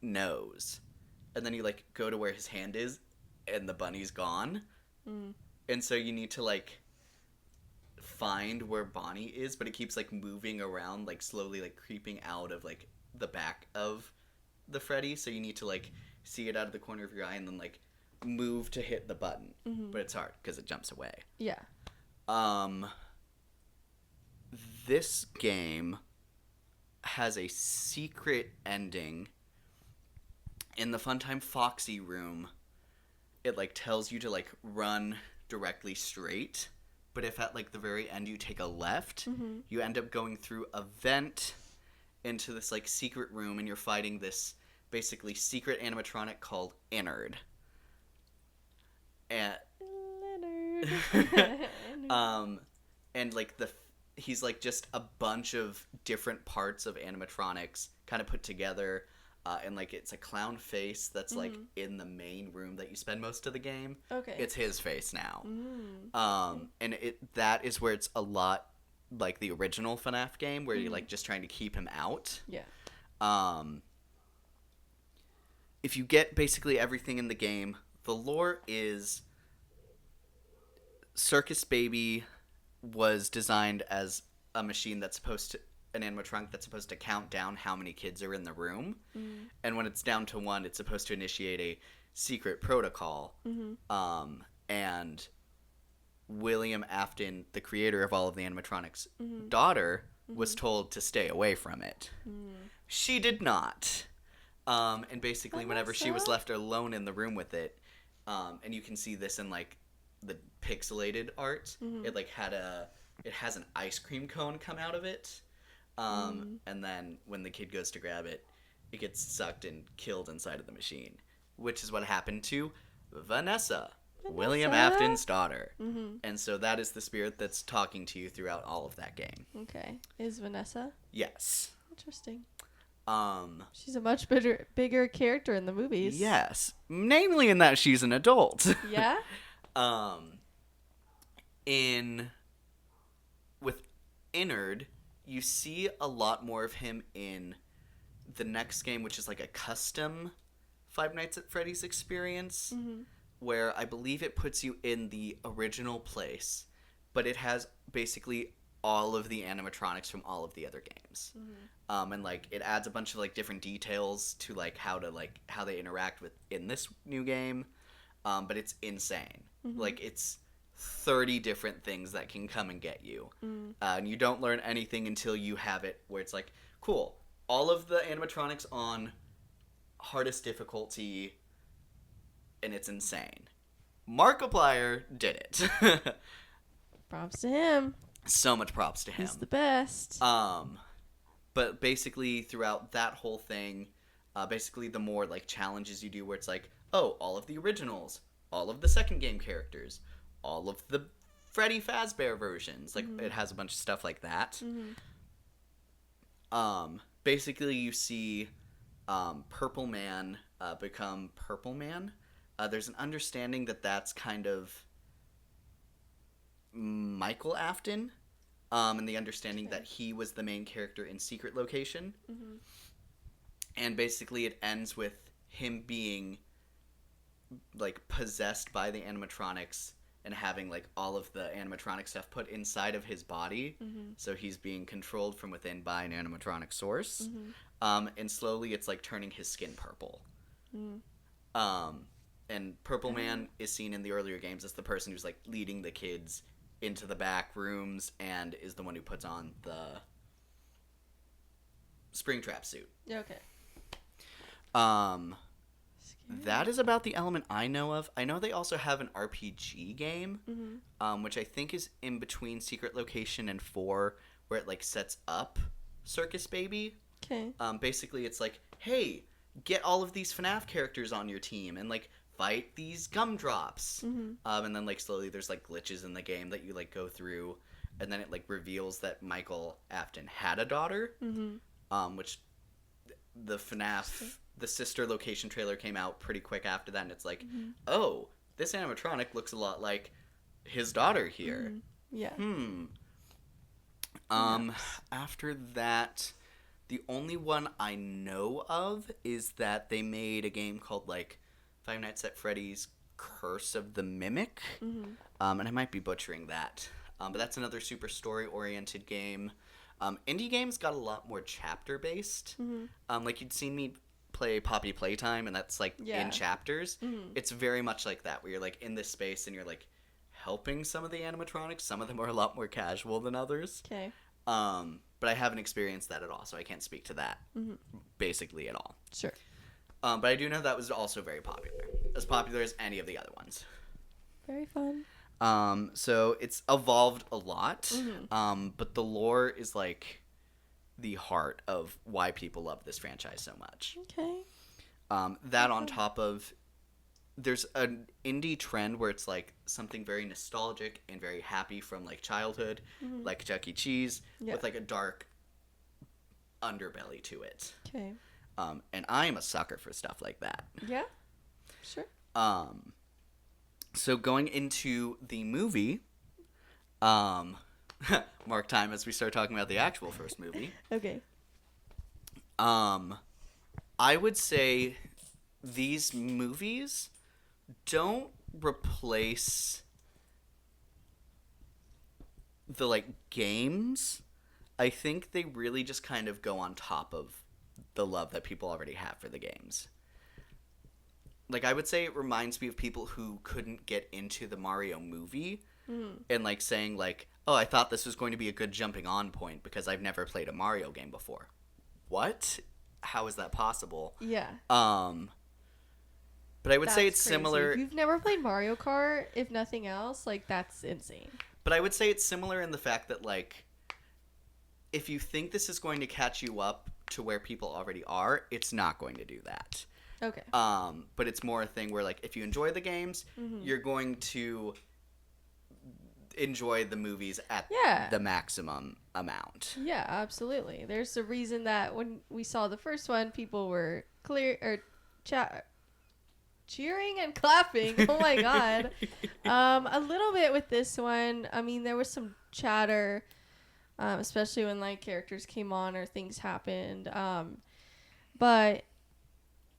nose, and then you, like, go to where his hand is and the bunny's gone. And so you need to, like, find where Bonnie is, but it keeps, like, moving around, like, slowly, like, creeping out of, like, the back of the Freddy, so you need to, like, see it out of the corner of your eye and then, like, move to hit the button. But it's hard because it jumps away. Yeah. This game has a secret ending. In the Funtime Foxy room, it, like, tells you to, like, run directly straight, but if at, like, the very end you take a left, you end up going through a vent into this, like, secret room, and you're fighting this basically secret animatronic called Innard. And and, like, he's, like, just a bunch of different parts of animatronics kind of put together, and, like, it's a clown face that's like in the main room that you spend most of the game. Okay. It's his face now. And that is where it's a lot like the original FNAF game, where you're, like, just trying to keep him out. Yeah. If you get basically everything in the game, the lore is Circus Baby was designed as a machine that's supposed to, an animatronic that's supposed to count down how many kids are in the room. And when it's down to 1, it's supposed to initiate a secret protocol. And William Afton, the creator of all of the animatronics' daughter, was told to stay away from it. She did not. And basically, whenever she was left alone in the room with it, and you can see this in, like, the pixelated art, it, like, it has an ice cream cone come out of it. And then when the kid goes to grab it, it gets sucked and killed inside of the machine, which is what happened to Vanessa. William Afton's daughter. And so that is the spirit that's talking to you throughout all of that game. Okay. Is Vanessa? Yes. Interesting. She's a much bigger character in the movies. Yes. Namely in that she's an adult. Yeah? With Innard, you see a lot more of him in the next game, which is like a custom Five Nights at Freddy's experience, where I believe it puts you in the original place, but it has basically all of the animatronics from all of the other games. And, like, it adds a bunch of, like, different details to, like, how they interact with in this new game. But it's insane. Like, it's 30 different things that can come and get you. And you don't learn anything until you have it where it's like, cool, all of the animatronics on hardest difficulty, and it's insane. Markiplier did it. Props to him. So much props to him. He's the best. But basically throughout that whole thing, basically the more like challenges you do where it's like, oh, all of the originals, all of the second game characters, all of the Freddy Fazbear versions, like it has a bunch of stuff like that. Basically you see Purple Man become Purple Man. There's an understanding that that's kind of Michael Afton, and the understanding that he was the main character in Secret Location. And basically it ends with him being like possessed by the animatronics and having like all of the animatronic stuff put inside of his body. So he's being controlled from within by an animatronic source. And slowly it's like turning his skin purple. And Purple Man is seen in the earlier games as the person who's like leading the kids into the back rooms and is the one who puts on the Springtrap suit. Okay. That is about the element I know of. I know they also have an RPG game, which I think is in between Secret Location and 4, where it like sets up Circus Baby. Okay. Basically, it's like, hey, get all of these FNAF characters on your team and like fight these gumdrops. And then like slowly there's like glitches in the game that you like go through, and then it like reveals that Michael Afton had a daughter, which the FNAF, the sister location trailer came out pretty quick after that, and it's like, oh, this animatronic looks a lot like his daughter here. Yeah. After that, the only one I know of is that they made a game called like Five Nights at Freddy's Curse of the Mimic. And I might be butchering that. But that's another super story-oriented game. Indie games got a lot more chapter-based. Like you'd seen me play Poppy Playtime, and that's like in chapters. It's very much like that, where you're like in this space and you're like helping some of the animatronics. Some of them are a lot more casual than others. Okay. But I haven't experienced that at all, so I can't speak to that basically at all. Sure. But I do know that was also very popular. As popular as any of the other ones. Very fun. So it's evolved a lot. But the lore is like the heart of why people love this franchise so much. Okay. That on top of, there's an indie trend where it's like something very nostalgic and very happy from like childhood, like Chuck E. Cheese, with like a dark underbelly to it. Okay. And I am a sucker for stuff like that. Yeah. Sure. So going into the movie, mark time as we start talking about the actual first movie. Okay. I would say these movies don't replace the like games. I think they really just kind of go on top of the love that people already have for the games. Like, I would say it reminds me of people who couldn't get into the Mario movie and like saying like, oh, I thought this was going to be a good jumping on point because I've never played a Mario game before. What? How is that possible? Yeah. But I would say it's crazy. similar. If you've never played Mario Kart, if nothing else, like, that's insane. But I would say it's similar in the fact that, like, if you think this is going to catch you up to where people already are, it's not going to do that. Okay. But it's more a thing where, like, if you enjoy the games, you're going to enjoy the movies at the maximum amount. Yeah, absolutely. There's a reason that when we saw the first one, people were cheering and clapping. Oh my god. A little bit with this one. I mean, there was some chatter, especially when like characters came on or things happened. But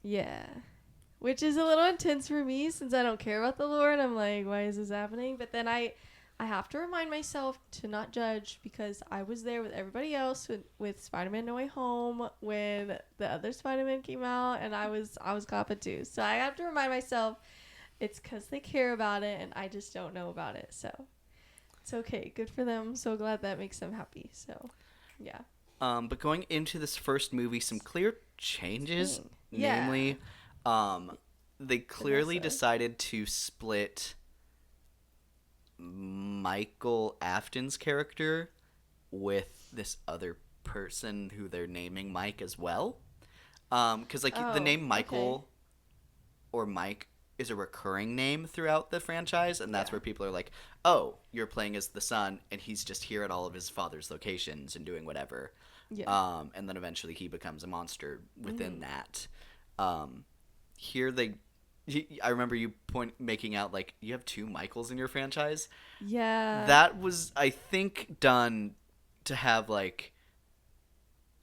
yeah, which is a little intense for me since I don't care about the lore and I'm like, why is this happening? But then I have to remind myself to not judge because I was there with everybody else with Spider-Man No Way Home when the other Spider-Man came out and I was clapping too. So I have to remind myself it's because they care about it, and I just don't know about it. So it's okay. Good for them. I'm so glad that makes them happy. So, yeah. But going into this first movie, some clear changes. Yeah. Namely, they clearly decided to split Michael Afton's character with this other person who they're naming Mike as well. Because the name Michael or Mike is a recurring name throughout the franchise, and that's where people are like, oh, you're playing as the son, and he's just here at all of his father's locations and doing whatever. Yeah. And then eventually he becomes a monster within that. Here I remember you making out, like, you have 2 Michaels in your franchise. Yeah. That was, I think, done to have, like,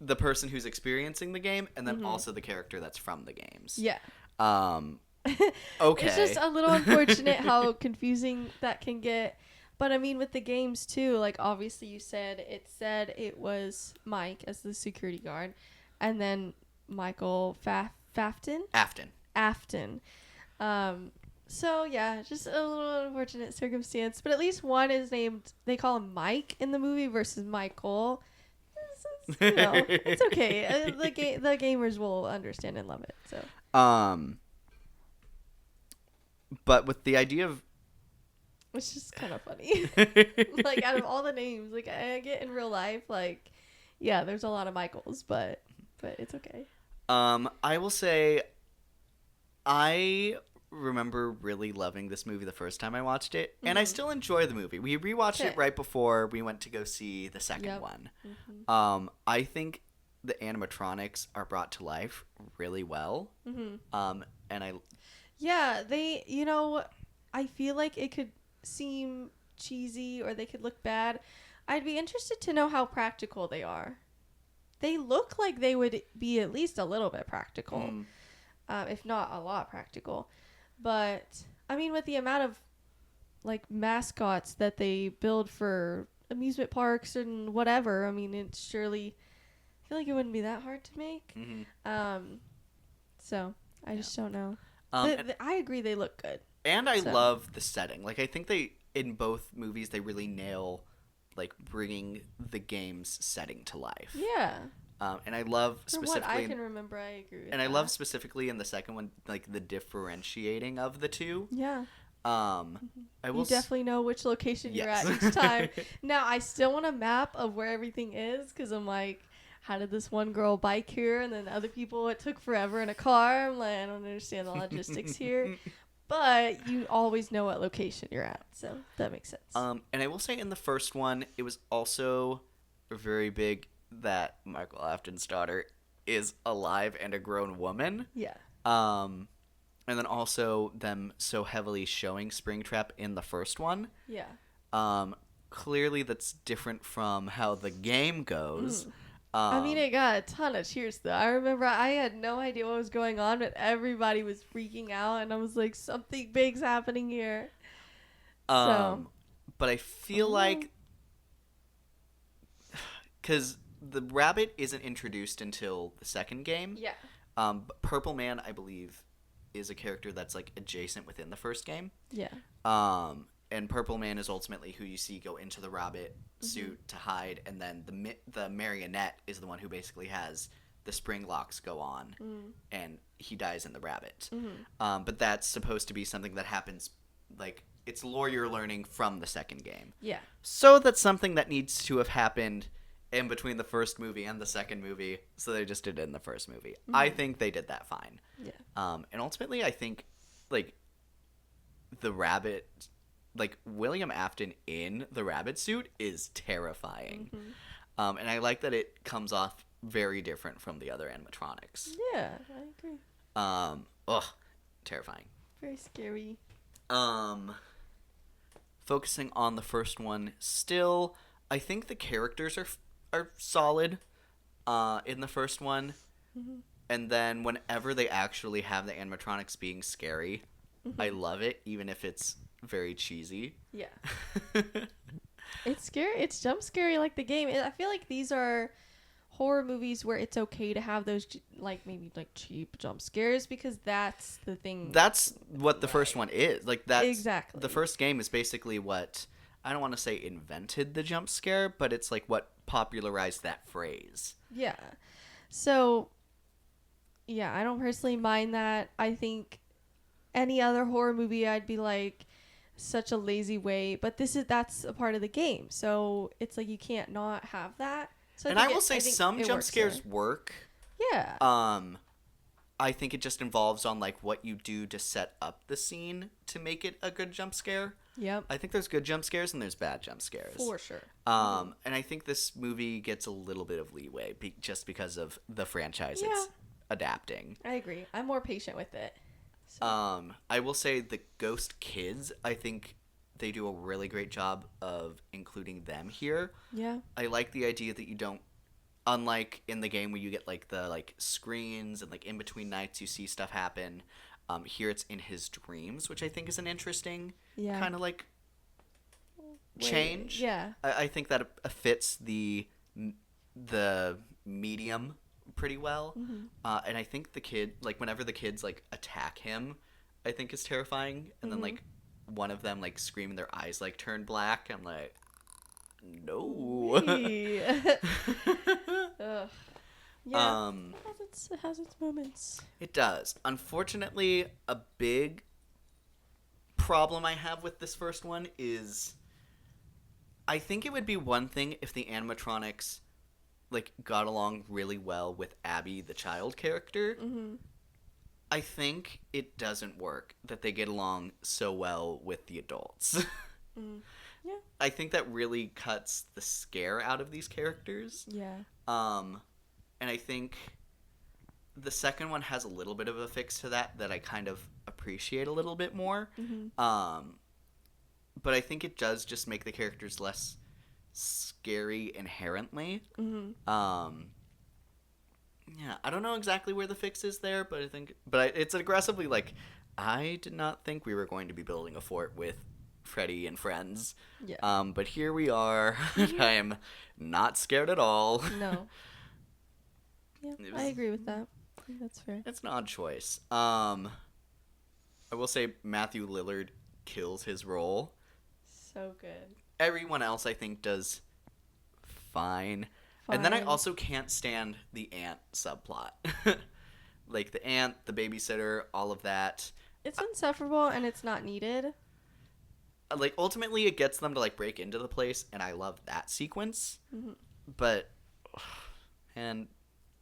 the person who's experiencing the game and then also the character that's from the games. Yeah. Okay. It's just a little unfortunate how confusing that can get. But I mean, with the games too, like obviously you said it was Mike as the security guard, and then Michael Afton. So yeah, just a little unfortunate circumstance. But at least one is named. They call him Mike in the movie versus Michael. It's okay. The gamers will understand and love it. So. But with the idea of, it's just kind of funny. Like, out of all the names, like, I get in real life, like, yeah, there's a lot of Michaels, but it's okay. I will say, I remember really loving this movie the first time I watched it, and I still enjoy the movie. We rewatched it right before we went to go see the second one. I think the animatronics are brought to life really well. Yeah, they, I feel like it could seem cheesy or they could look bad. I'd be interested to know how practical they are. They look like they would be at least a little bit practical, if not a lot practical. But, I mean, with the amount of, like, mascots that they build for amusement parks and whatever, I mean, it's surely, I feel like it wouldn't be that hard to make. So, I just don't know. I agree they look good. And I love the setting. Like, I think in both movies, they really nail, like, bringing the game's setting to life. Yeah. And I love specifically... From what I can remember, I agree with that. And I love specifically in the second one, like, the differentiating of the two. Yeah. You definitely know which location you're at each time. Now, I still want a map of where everything is, because I'm like... How did this one girl bike here, and then other people it took forever in a car? I'm like, I don't understand the logistics here. But you always know what location you're at, so that makes sense. And I will say in the first one, it was also very big that Michael Afton's daughter is alive and a grown woman. Yeah. And then also them so heavily showing Springtrap in the first one. Yeah. Clearly that's different from how the game goes. I mean, it got a ton of cheers, though. I remember I had no idea what was going on, but everybody was freaking out, and I was like, something big's happening here. But I feel like... Because the rabbit isn't introduced until the second game. Yeah. But Purple Man, I believe, is a character that's, like, adjacent within the first game. Yeah. And Purple Man is ultimately who you see go into the rabbit suit to hide, and then the marionette is the one who basically has the spring locks go on, and he dies in the rabbit. But that's supposed to be something that happens, like, it's lore you're learning from the second game. Yeah. So that's something that needs to have happened in between the first movie and the second movie, so they just did it in the first movie. I think they did that fine. Yeah. And ultimately, I think, like, the rabbit... Like, William Afton in the rabbit suit is terrifying. And I like that it comes off very different from the other animatronics. Yeah, I agree. Terrifying. Very scary. Focusing on the first one, still, I think the characters are solid in the first one. And then whenever they actually have the animatronics being scary, I love it, even if it's very cheesy. Yeah. It's scary. It's jump scary like the game. I feel like these are horror movies where it's okay to have those like maybe like cheap jump scares, because that's the thing. That's what the first one is. Like that's Exactly. the first game is basically what, I don't want to say invented the jump scare, but it's like what popularized that phrase. Yeah. So yeah, I don't personally mind that. I think any other horror movie I'd be like such a lazy way, but that's a part of the game. So it's like you can't not have that. So And I will say some jump scares here. work. Yeah. I think it just involves on like what you do to set up the scene to make it a good jump scare. Yep. I think there's good jump scares and there's bad jump scares. For sure. And I think this movie gets a little bit of leeway just because of the franchise it's adapting. I agree. I'm more patient with it. So. I will say the ghost kids, I think they do a really great job of including them here. Yeah. I like the idea that you don't, unlike in the game where you get like the like screens and like in between nights you see stuff happen. Here it's in his dreams, which I think is an interesting kind of like change. Yeah. I think that fits the medium pretty well. And I think the kid, like whenever the kids like attack him, I think is terrifying. And then like one of them like screaming, their eyes like turn black. I'm like, no. Ugh. Yeah. It has its moments. It does. Unfortunately, a big problem I have with this first one is I think it would be one thing if the animatronics like got along really well with Abby, the child character. I think it doesn't work that they get along so well with the adults. Yeah. I think that really cuts the scare out of these characters. Yeah. And I think the second one has a little bit of a fix to that I kind of appreciate a little bit more. But I think it does just make the characters less scary inherently. Yeah, I don't know exactly where the fix is there, but it's aggressively like, I did not think we were going to be building a fort with Freddy and friends. Yeah. But here we are. I am not scared at all. No. Yeah, I agree with that. I think that's fair. It's an odd choice. I will say Matthew Lillard kills his role. So good. Everyone else, I think, does fine. And then I also can't stand the aunt subplot. Like the aunt, the babysitter, all of that. It's insufferable and it's not needed. Like ultimately, it gets them to like break into the place, and I love that sequence. But and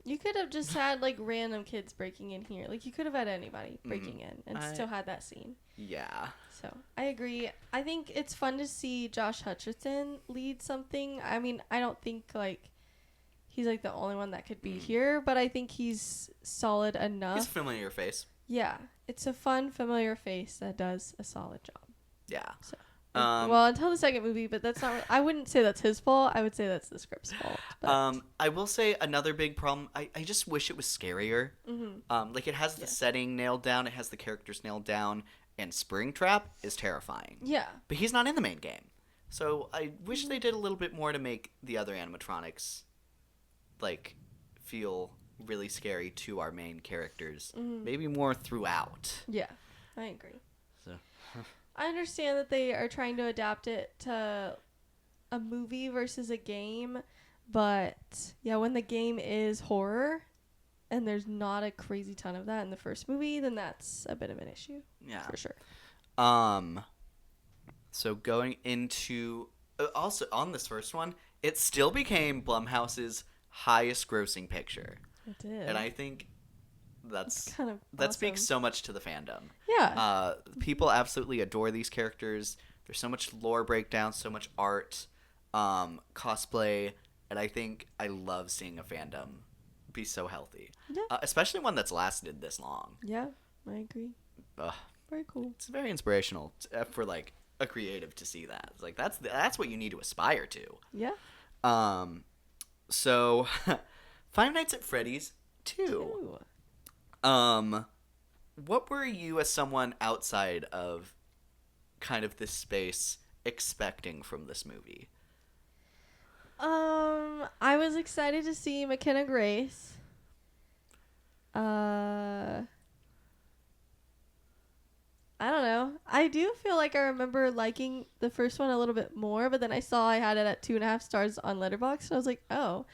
you could have just had like random kids breaking in here. Like you could have had anybody breaking in and still had that scene. Yeah. So I agree. I think it's fun to see Josh Hutcherson lead something. I mean, I don't think like he's like the only one that could be here, but I think he's solid enough. He's a familiar face. Yeah, it's a fun, familiar face that does a solid job. Yeah. So, well, until the second movie, but that's not. I wouldn't say that's his fault. I would say that's the script's fault. But. I will say another big problem. I just wish it was scarier. Like it has the setting nailed down. It has the characters nailed down. And Springtrap is terrifying. Yeah. But he's not in the main game. So I wish they did a little bit more to make the other animatronics like feel really scary to our main characters. Maybe more throughout. Yeah, I agree. So I understand that they are trying to adapt it to a movie versus a game, but yeah, when the game is horror and there's not a crazy ton of that in the first movie, then that's a bit of an issue. Yeah. For sure. So going into also on this first one, it still became Blumhouse's highest grossing picture. It did. And I think that's kind of that awesome. speaks so much to the fandom. Yeah. People absolutely adore these characters. There's so much lore breakdown, so much art, cosplay, and I think I love seeing a fandom be so healthy. Yeah. Especially one that's lasted this long. Yeah, I agree. Very cool. It's very inspirational for like a creative to see that. It's like that's what you need to aspire to. Yeah. So Five Nights at Freddy's 2. What were you as someone outside of kind of this space expecting from this movie? I was excited to see McKenna Grace. I don't know. I do feel like I remember liking the first one a little bit more, but then I saw I had it at 2.5 stars on Letterboxd, and I was like, oh.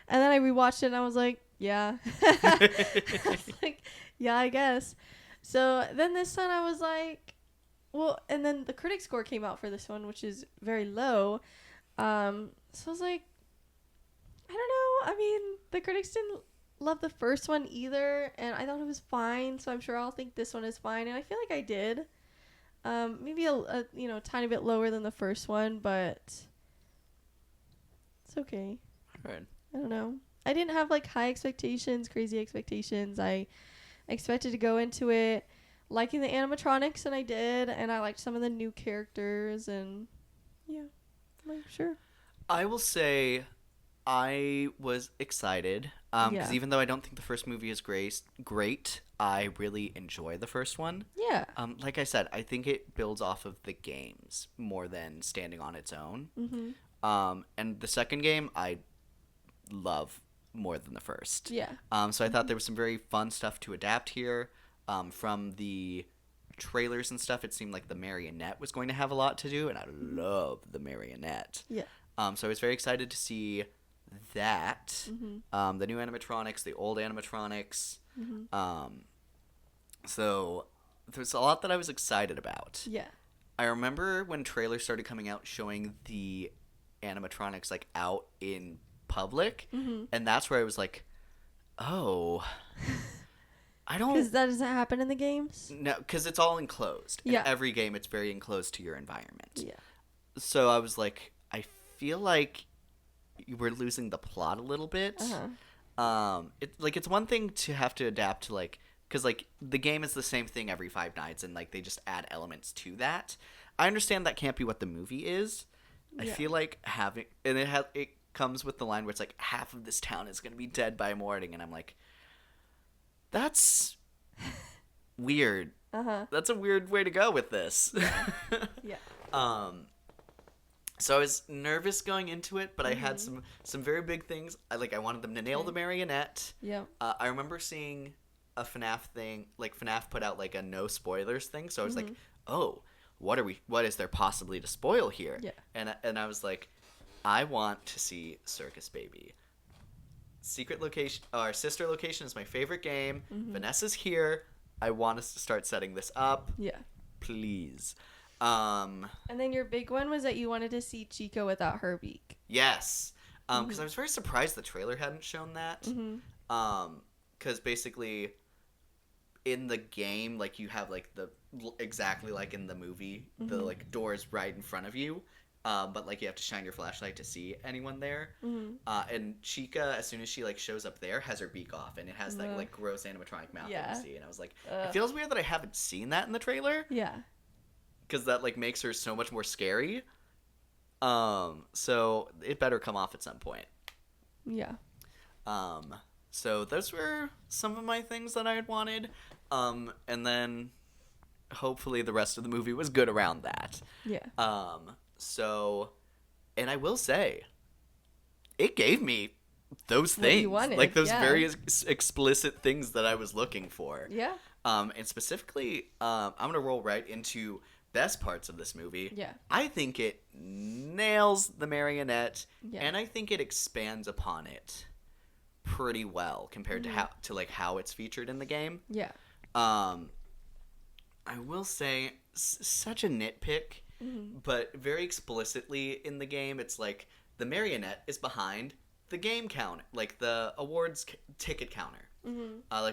And then I rewatched it, and I was like, yeah. I was like, yeah, I guess. So then this one, I was like, well, and then the critic score came out for this one, which is very low. So I was like, I don't know. I mean, the critics didn't love the first one either, and I thought it was fine, so I'm sure I'll think this one is fine, and I feel like I did. Maybe a tiny bit lower than the first one, but it's okay. Right. I don't know. I didn't have like high expectations, crazy expectations. I expected to go into it liking the animatronics, and I did, and I liked some of the new characters, and yeah, I'm like, sure. I will say I was excited because even though I don't think the first movie is great, I really enjoy the first one. Yeah. Like I said, I think it builds off of the games more than standing on its own. Mm-hmm. And the second game I love more than the first. Yeah. So I thought there was some very fun stuff to adapt here. From the trailers and stuff, it seemed like the marionette was going to have a lot to do, and I love the marionette. Yeah. So I was very excited to see that. Mm-hmm. The new animatronics, the old animatronics. Mm-hmm. So there's a lot that I was excited about. Yeah. I remember when trailers started coming out showing the animatronics like out in public, and that's where I was like, oh, I don't. Because that doesn't happen in the games? No, because it's all enclosed. Yeah. In every game, it's very enclosed to your environment. Yeah. So I was like, I feel like we're losing the plot a little bit. It's one thing to have to adapt to because the game is the same thing every Five Nights, and they just add elements to that. I understand that can't be what the movie is. I feel like having it comes with the line where it's like half of this town is gonna be dead by morning, and I'm like, that's weird. That's a weird way to go with this. Yeah. So I was nervous going into it, but I had some very big things. I wanted them to nail the marionette. Yeah. I remember seeing a FNAF thing, FNAF put out a no spoilers thing. So I was like, oh, what is there possibly to spoil here? Yeah. And I was like, I want to see Circus Baby. Secret location, our sister location is my favorite game. Vanessa's here. I want us to start setting this up. Yeah. Please. And then your big one was that you wanted to see Chica without her beak. Yes. Because I was very surprised the trailer hadn't shown that. Because basically, in the game, you have the exactly like in the movie, the doors right in front of you. But you have to shine your flashlight to see anyone there. And Chica, as soon as she shows up there, has her beak off, and it has that gross animatronic mouth that you see. And I was like, it feels weird that I haven't seen that in the trailer. Yeah. Because that makes her so much more scary. So it better come off at some point. Yeah. So those were some of my things that I had wanted. And then hopefully the rest of the movie was good around that. Yeah. So, and I will say, it gave me those What you things, wanted, those yeah. very explicit things that I was looking for. Yeah. And specifically, I'm gonna roll right into best parts of this movie. Yeah. I think it nails the marionette, Yeah. and I think it expands upon it pretty well compared to how it's featured in the game. Yeah. I will say, such a nitpick, but very explicitly in the game, it's the marionette is behind the game count, the awards ticket counter.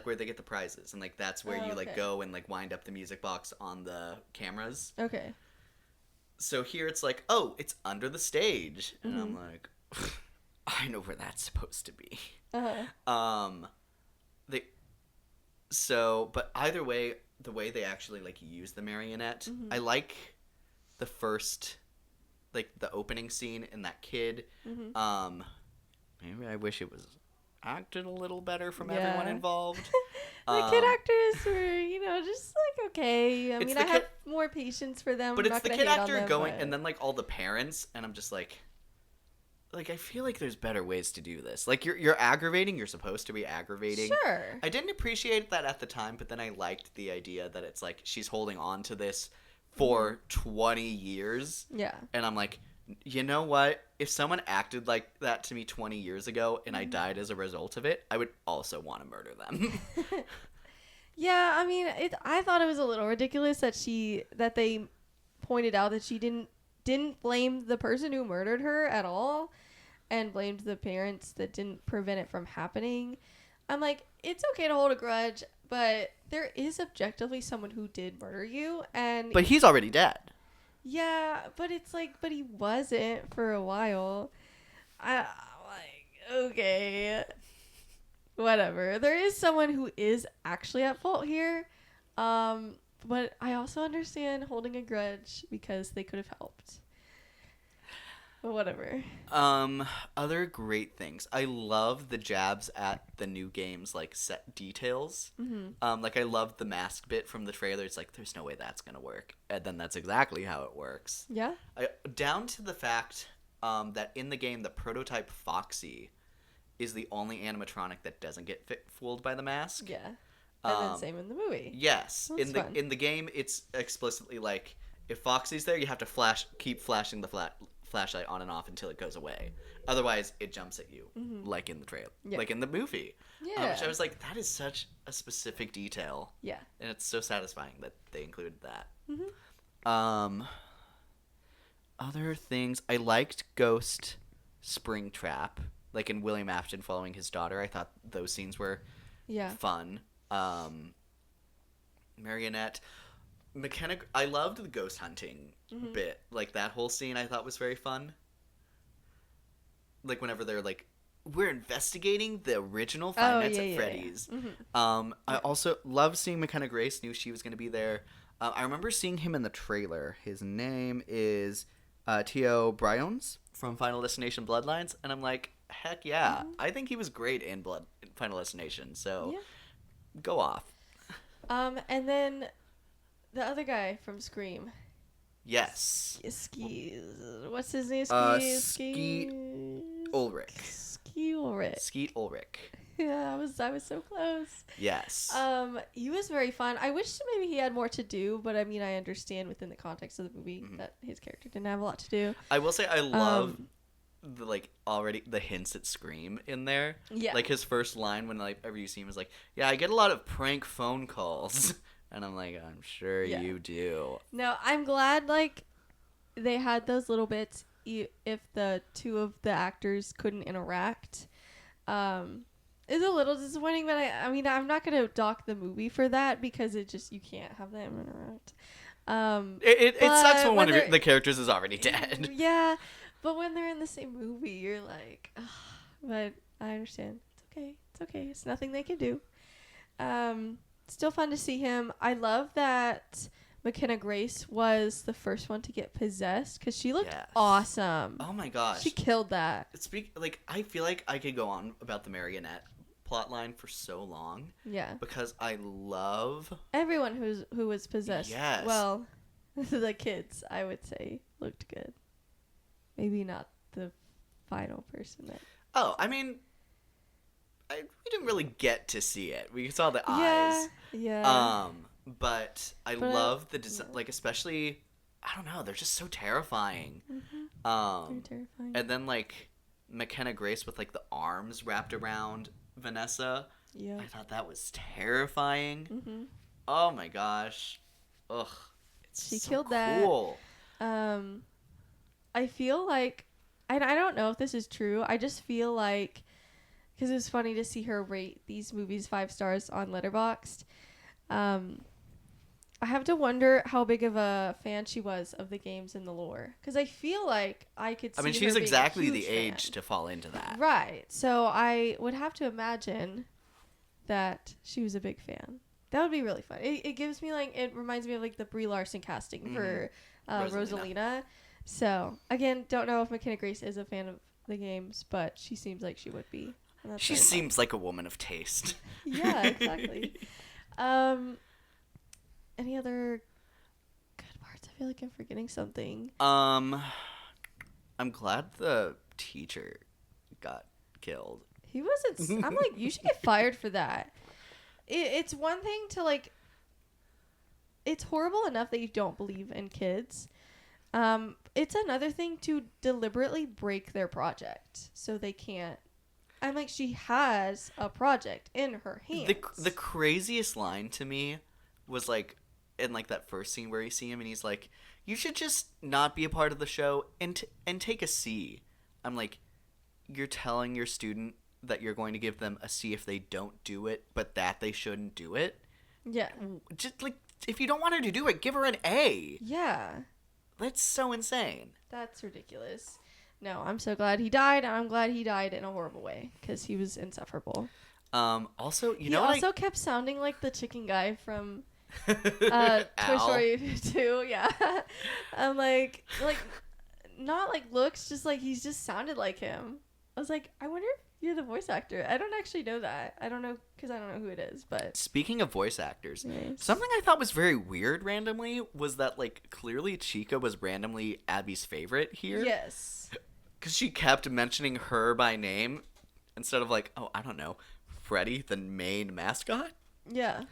Where they get the prizes, and that's where you okay. go and wind up the music box on the cameras. Okay. So here it's oh, it's under the stage, and I'm like, I know where that's supposed to be. But either way, the way they actually use the marionette, I like the first, the opening scene and that kid. Maybe I wish it was acted a little better from everyone involved. The kid actors were, just okay. I mean, I have more patience for them. But I'm it's not the gonna kid hate on actor them, going, but... and then all the parents, and I'm just like, like, I feel like there's better ways to do this. Like, you're aggravating. You're supposed to be aggravating. Sure. I didn't appreciate that at the time, but then I liked the idea that it's like she's holding on to this for 20 years. Yeah. And I'm like, you know what? If someone acted like that to me 20 years ago and I died as a result of it, I would also want to murder them. Yeah, I mean, I thought it was a little ridiculous that they pointed out that she didn't blame the person who murdered her at all, and blamed the parents that didn't prevent it from happening. I'm like, it's okay to hold a grudge, but there is objectively someone who did murder you, and But he's already dead. yeah, but it's like, but he wasn't for a while. I'm like, okay. Whatever. There is someone who is actually at fault here. But I also understand holding a grudge because they could have helped. But whatever. Other great things. I love the jabs at the new game's like set details. Mm-hmm. Like I love the mask bit from the trailer. It's like there's no way that's gonna work, and then that's exactly how it works. Yeah. Down to the fact that in the game the prototype Foxy is the only animatronic that doesn't get fooled by the mask. Yeah. And then same in the movie. Yes. That's fun. In the game it's explicitly like if Foxy's there, you have to keep flashing the flashlight on and off until it goes away. Otherwise, it jumps at you, like in the trailer, like in the movie. Yeah. Which I was like, that is such a specific detail. Yeah. And it's so satisfying that they included that. Mm-hmm. Other things, I liked Ghost Springtrap, like in William Afton following his daughter. I thought those scenes were fun. Marionette. McKenna, I loved the ghost hunting bit. Like, that whole scene I thought was very fun. Like, whenever they're like, we're investigating the original Five Nights at Freddy's. Mm-hmm. I also love seeing McKenna Grace, knew she was going to be there. I remember seeing him in the trailer. His name is T.O. Briones from Final Destination Bloodlines. And I'm like, heck yeah. I think he was great in Final Destination. So, go off. And then the other guy from Scream. Yes. What's his name? Skeet Ulrich. Skeet Ulrich. Skeet Ulrich. Yeah, I was so close. Yes. He was very fun. I wish maybe he had more to do, but I mean, I understand within the context of the movie that his character didn't have a lot to do. I will say I love the hints at Scream in there. Yeah. Like his first line whenever you see him is like, yeah, I get a lot of prank phone calls. And I'm like, I'm sure you do. No, I'm glad like they had those little bits if the two of the actors couldn't interact. It's a little disappointing, but I mean, I'm not going to dock the movie for that because you can't have them interact. It sucks when one of the characters is already dead. Yeah, but when they're in the same movie, you're like, ugh. But I understand. It's okay. It's nothing they can do. Still fun to see him. I love that McKenna Grace was the first one to get possessed because she looked awesome. Oh my gosh. She killed that. I feel like I could go on about the Marionette plotline for so long. Yeah. Because I love everyone who was possessed. Yes. Well, the kids, I would say, looked good. Maybe not the final person. Oh, I mean, we didn't really get to see it. We saw the eyes. Yeah. But I love the design, like especially, I don't know, they're just so terrifying. Very terrifying. And then like McKenna Grace with like the arms wrapped around Vanessa. Yeah. I thought that was terrifying. Mm-hmm. Oh my gosh. Ugh. She killed cool. That. I feel like, and I don't know if this is true. I just feel like, because it was funny to see her rate these movies 5 stars on Letterboxd. I have to wonder how big of a fan she was of the games and the lore. Because I feel like I could see her she's being exactly a the huge age fan. to fall into that. Right. So I would have to imagine that she was a big fan. That would be really fun. It gives me it reminds me of like the Brie Larson casting for Rosalina. So again, don't know if McKenna Grace is a fan of the games, but she seems like she would be. She seems like a woman of taste. Yeah, exactly. Any other good parts? I feel like I'm forgetting something. I'm glad the teacher got killed. He wasn't. I'm like, you should get fired for that. It's one thing to like. It's horrible enough that you don't believe in kids. It's another thing to deliberately break their project so they can't. I'm like, she has a project in her hands. The craziest line to me was like in like that first scene where you see him and he's like, "You should just not be a part of the show and take a C." I'm like, you're telling your student that you're going to give them a C if they don't do it, but that they shouldn't do it? Yeah. Just like, if you don't want her to do it, give her an A. Yeah. That's so insane. That's ridiculous. No, I'm so glad he died, and I'm glad he died in a horrible way because he was insufferable. Also, he also kept sounding like the chicken guy from Toy Story 2. Yeah. I'm like not like looks, just like he's just sounded like him. I was like, I wonder if you're the voice actor. I don't actually know that. I don't know because I don't know who it is. But speaking of voice actors, nice. Something I thought was very weird randomly was that like clearly Chica was randomly Abby's favorite here. Yes. Because she kept mentioning her by name instead of like, oh, I don't know, Freddy, the main mascot. Yeah.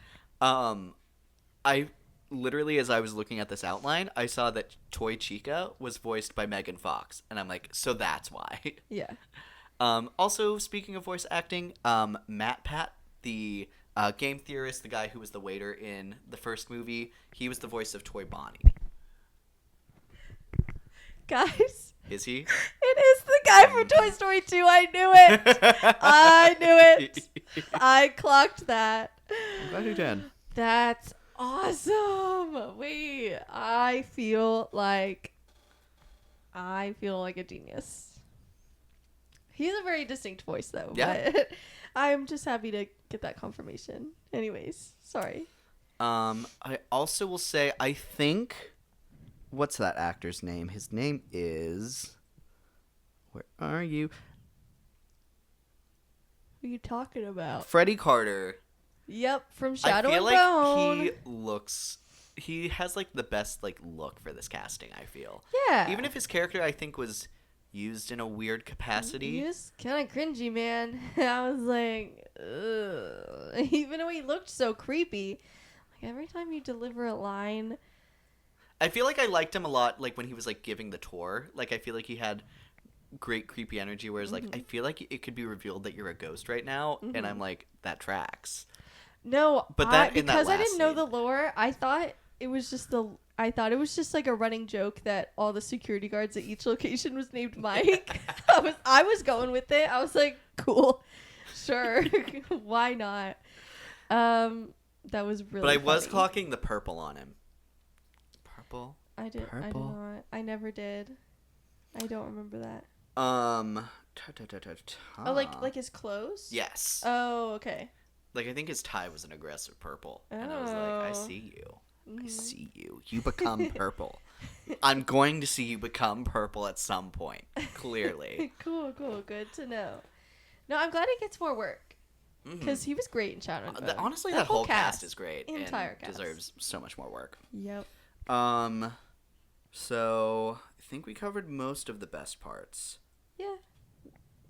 I literally, as I was looking at this outline, I saw that Toy Chica was voiced by Megan Fox, and I'm like, so that's why. Yeah. Also, speaking of voice acting, Matt Pat, the game theorist, the guy who was the waiter in the first movie, he was the voice of Toy Bonnie. Guys. Is he? It is the guy from Toy Story 2. I knew it. I knew it. I clocked that. I'm glad you did. That's awesome. Wait, I feel like a genius. He's a very distinct voice though. Yeah. But I'm just happy to get that confirmation. Anyways, sorry. I also will say, I think, what's that actor's name? His name is, where are you? Who are you talking about? Freddie Carter. Yep, from Shadow I feel and like Bone. he has like the best like look for this casting, I feel. Yeah. Even if his character, I think, was used in a weird capacity. He was kind of cringy, man. I was like, ugh. Even though he looked so creepy, like every time you deliver a line. I feel like I liked him a lot, like when he was like giving the tour. Like I feel like he had great creepy energy, whereas like I feel like it could be revealed that you're a ghost right now, and I'm like, that tracks. No, but that because I didn't know scene, the lore, I thought it was just like a running joke that all the security guards at each location was named Mike. I was going with it. I was like, cool, sure, why not? That was really. But I was funny. clocking the purple on him. Purple. I did. Purple. I did not. I never did. I don't remember that. Oh, like his clothes. Yes. Oh, okay. Like, I think his tie was an aggressive purple. And I was like, I see you. Mm-hmm. I see you. You become purple. I'm going to see you become purple at some point. Clearly. Cool. Good to know. No, I'm glad he gets more work. Because he was great in Shadow and Bone. Honestly, that whole cast is great. Entire and cast. deserves so much more work. Yep. So, I think we covered most of the best parts. Yeah.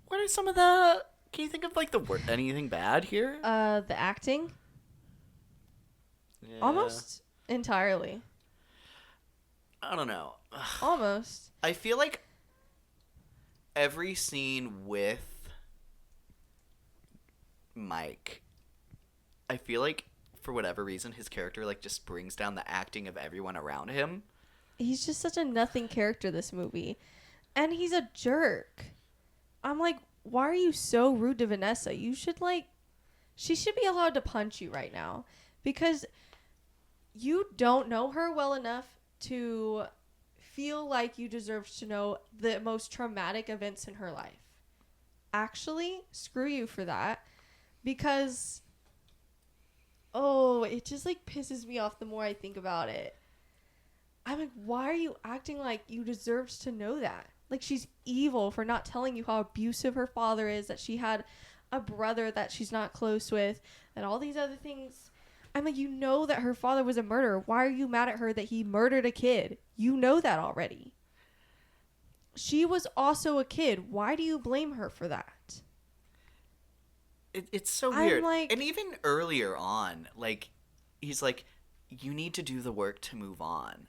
What are some of the... Can you think of, like, anything bad here? The acting? Yeah. Almost entirely. I don't know. Almost. I feel like every scene with Mike, I feel like, for whatever reason, his character, like, just brings down the acting of everyone around him. He's just such a nothing character, this movie. And he's a jerk. I'm like, why are you so rude to Vanessa? You should, like... She should be allowed to punch you right now. Because you don't know her well enough to feel like you deserve to know the most traumatic events in her life. Actually, screw you for that. Because... Oh, it just, like, pisses me off the more I think about it. I'm like, why are you acting like you deserved to know that? Like, she's evil for not telling you how abusive her father is, that she had a brother that she's not close with, and all these other things. I'm like, you know that her father was a murderer. Why are you mad at her that he murdered a kid? You know that already. she was also a kid. Why do you blame her for that? It's so I'm weird. like- And even earlier on, like, he's like, you need to do the work to move on.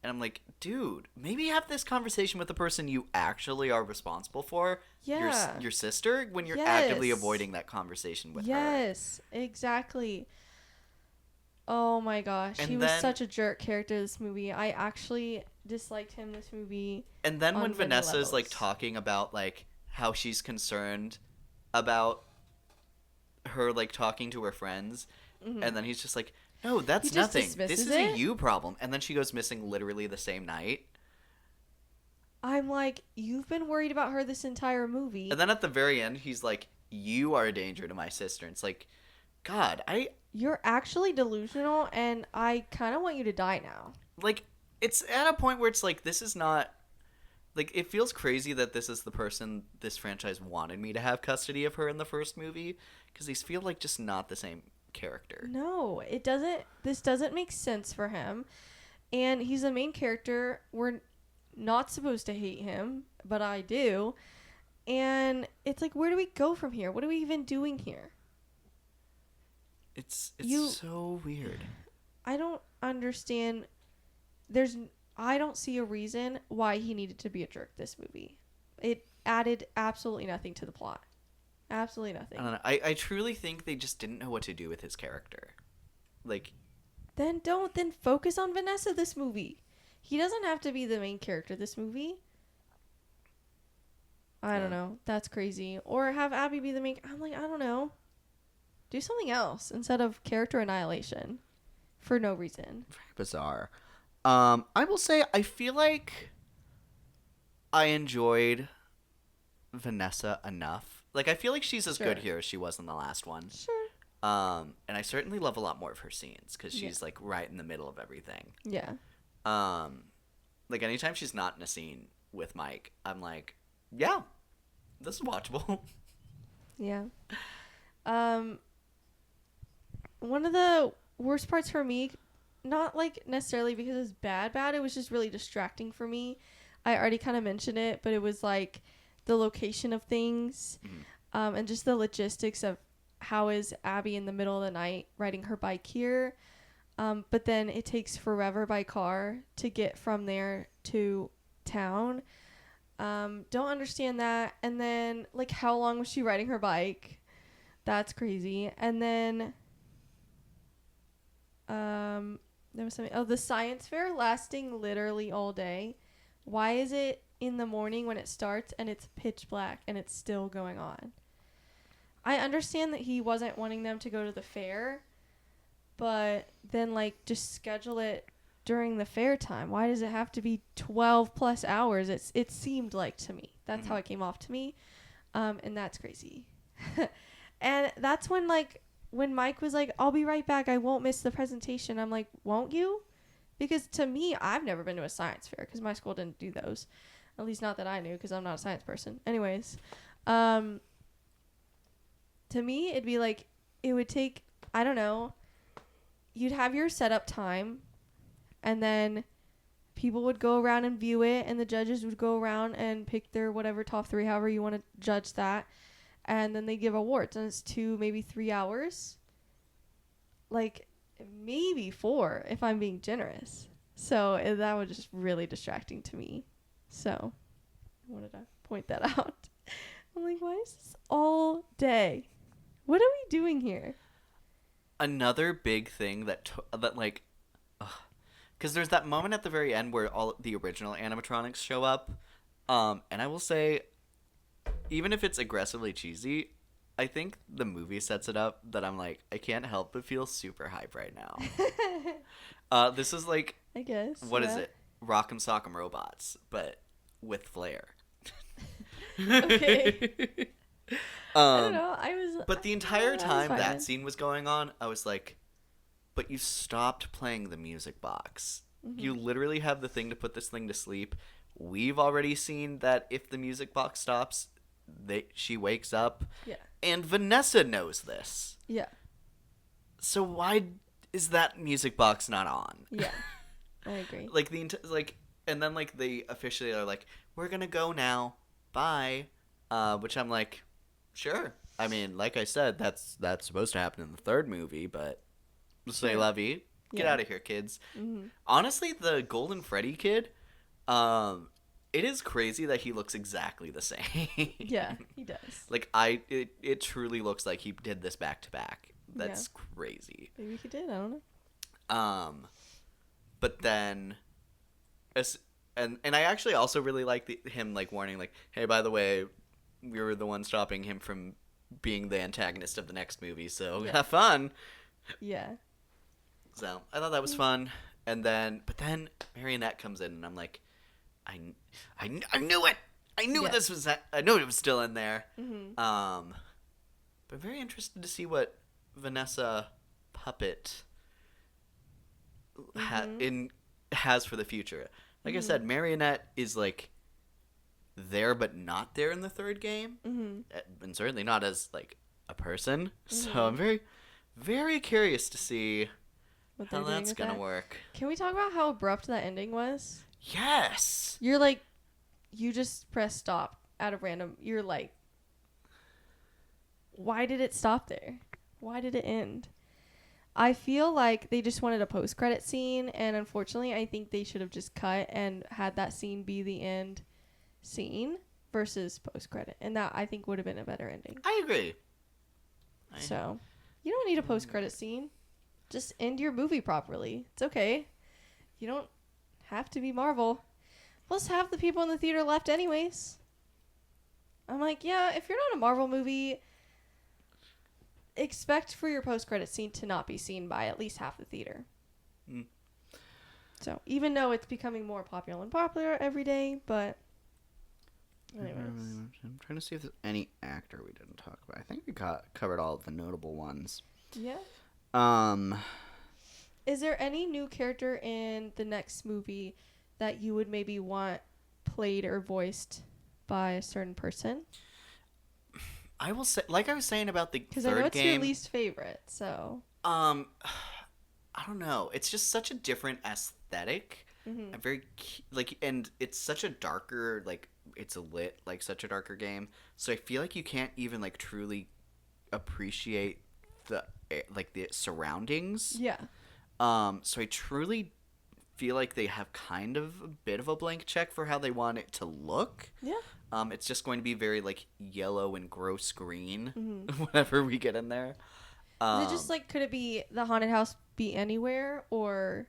And I'm like, dude, maybe have this conversation with the person you actually are responsible for. Yeah. Your sister, when you're Yes. actively avoiding that conversation with her. Yes, exactly. Oh my gosh. And He was then- such a jerk character in this movie. I actually disliked him this movie. And then on when many Vanessa's, like, levels. talking about, like, how she's concerned about her, like, talking to her friends, and then he's just like, no, that's Mm-hmm. He just nothing. This dismisses is a it? you problem. And then she goes missing literally the same night. I'm like, you've been worried about her this entire movie. And then at the very end, he's like, you are a danger to my sister. And it's like, God, You're actually delusional, and I kind of want you to die now. like, it's at a point where it's like, this is not, like, it feels crazy that this is the person this franchise wanted me to have custody of her in the first movie, because these feel like just not the same character. No, it doesn't. This doesn't make sense for him. And he's the main character. We're not supposed to hate him, but I do. And it's like, where do we go from here? What are we even doing here? It's You- so weird. I don't understand. I don't see a reason why he needed to be a jerk this movie. It added absolutely nothing to the plot. Absolutely nothing. I don't know. I truly think they just didn't know what to do with his character. Like, Then focus on Vanessa this movie. He doesn't have to be the main character this movie. I don't know. That's crazy. Or have Abby be the main. I'm like, I don't know. Do something else instead of character annihilation for no reason. very bizarre. I will say, I feel like I enjoyed Vanessa enough. Like, I feel like she's as good Sure. here as she was in the last one. Sure. And I certainly love a lot more of her scenes because she's Yeah. like right in the middle of everything. Yeah. Like anytime she's not in a scene with Mike, I'm like, yeah, this is watchable. Yeah. One of the worst parts for me, not like necessarily because it's bad, it was just really distracting for me. I already kind of mentioned it, but it was like the location of things, and just the logistics of how is Abby in the middle of the night riding her bike here, but then it takes forever by car to get from there to town. Don't understand that. And then, like, how long was she riding her bike? That's crazy. And then, there was something. Oh, the science fair lasting literally all day. Why is it in the morning when it starts and it's pitch black and it's still going on? I understand that he wasn't wanting them to go to the fair, but then, like, just schedule it during the fair time. Why does it have to be 12 plus hours? It seemed like to me. That's how it came off to me. And that's crazy. And that's when, like, when Mike was like, I'll be right back, I won't miss the presentation. I'm like, won't you? Because to me, I've never been to a science fair because my school didn't do those. At least not that I knew, because I'm not a science person. Anyways, to me, it'd be like, it would take, I don't know, you'd have your setup time, and then people would go around and view it, and the judges would go around and pick their whatever top 3, however you want to judge that, and then they give awards, and it's 2, maybe 3 hours, like maybe 4 if I'm being generous. So that was just really distracting to me. So I wanted to point that out. I'm like, why is this all day? What are we doing here? Another big thing that like, because there's that moment at the very end where all the original animatronics show up, and I will say, even if it's aggressively cheesy, I think the movie sets it up that I'm like, I can't help but feel super hype right now. This is like, I guess. what is it? Rock'em Sock'em Robots, but with flair. Okay. I don't know. But the entire time fine. that scene was going on, I was like, but you stopped playing the music box. You literally have the thing to put this thing to sleep. We've already seen that if the music box stops, she wakes up. Yeah. And Vanessa knows this. Yeah. So why is that music box not on? Yeah. I agree. Like and then like they officially are like, we're gonna go now, bye, which I'm like, sure. I mean, like I said, that's supposed to happen in the third movie, but say love you, get Yeah. out of here, kids. Mm-hmm. Honestly, the Golden Freddy kid, it is crazy that he looks exactly the same. Yeah, he does. Like it truly looks like he did this back to back. That's crazy. Maybe he did. I don't know. But then, and I actually also really like him like warning like, hey, by the way, we were the one stopping him from being the antagonist of the next movie, so have fun. Yeah. So I thought that was fun, but then Marionette comes in, and I'm like, I knew it. I knew this was. I knew it was still in there. Mm-hmm. But very interested to see what Vanessa Puppet has for the future. Like I said, Marionette is like there but not there in the third game, and certainly not as like a person. So I'm very, very curious to see how that's gonna work. Can we talk about how abrupt that ending was? Yes. You're like, you just press stop out of random. You're like, why did it stop there? Why did it end? I feel like they just wanted a post-credit scene, and unfortunately, I think they should have just cut and had that scene be the end scene versus post-credit, and that I think would have been a better ending. I agree. So, you don't need a post-credit scene. Just end your movie properly. It's okay. You don't have to be Marvel. Plus, half the people in the theater left anyways. I'm like, yeah, if you're not a Marvel movie, expect for your post-credit scene to not be seen by at least half the theater. So, even though it's becoming more popular every day, but anyways. I'm trying to see if there's any actor we didn't talk about. I think we covered all of the notable ones. Yeah. Is there any new character in the next movie that you would maybe want played or voiced by a certain person? I will say, like I was saying about the third game. Because I know it's your least favorite, so. I don't know. It's just such a different aesthetic. I'm very and it's such a darker it's lit like such a darker game. So I feel like you can't even like truly appreciate the surroundings. Yeah. So I truly feel like they have kind of a bit of a blank check for how they want it to look. Yeah. It's just going to be very like yellow and gross green whenever we get in there. Is it just like, could it be the haunted house be anywhere, or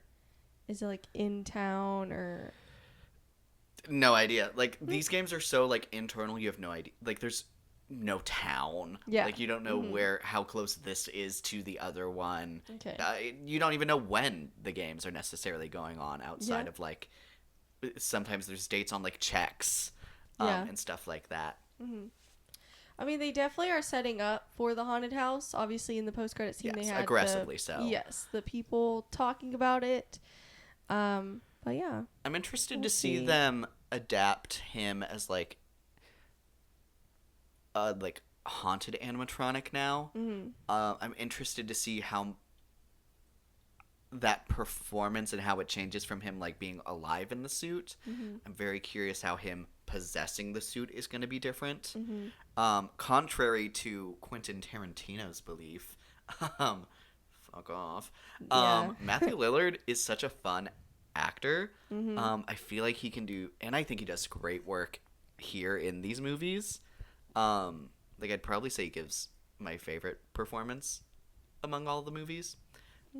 is it like in town, or? No idea. Like these games are so like internal, you have no idea. Like there's no town. Yeah. Like you don't know how close this is to the other one. Okay. You don't even know when the games are necessarily going on outside of like. Sometimes there's dates on like checks, and stuff like that. I mean, they definitely are setting up for the haunted house. Obviously, in the post-credit scene, they had aggressively so. Yes, the people talking about it. But yeah, I'm interested to see them adapt him as like haunted animatronic now. I'm interested to see how that performance and how it changes from him like being alive in the suit. I'm very curious how him possessing the suit is going to be different. Contrary to Quentin Tarantino's belief, fuck off. Matthew Lillard is such a fun actor. I feel like he can do, and I think he does great work here in these movies. Like I'd probably say he gives my favorite performance among all the movies.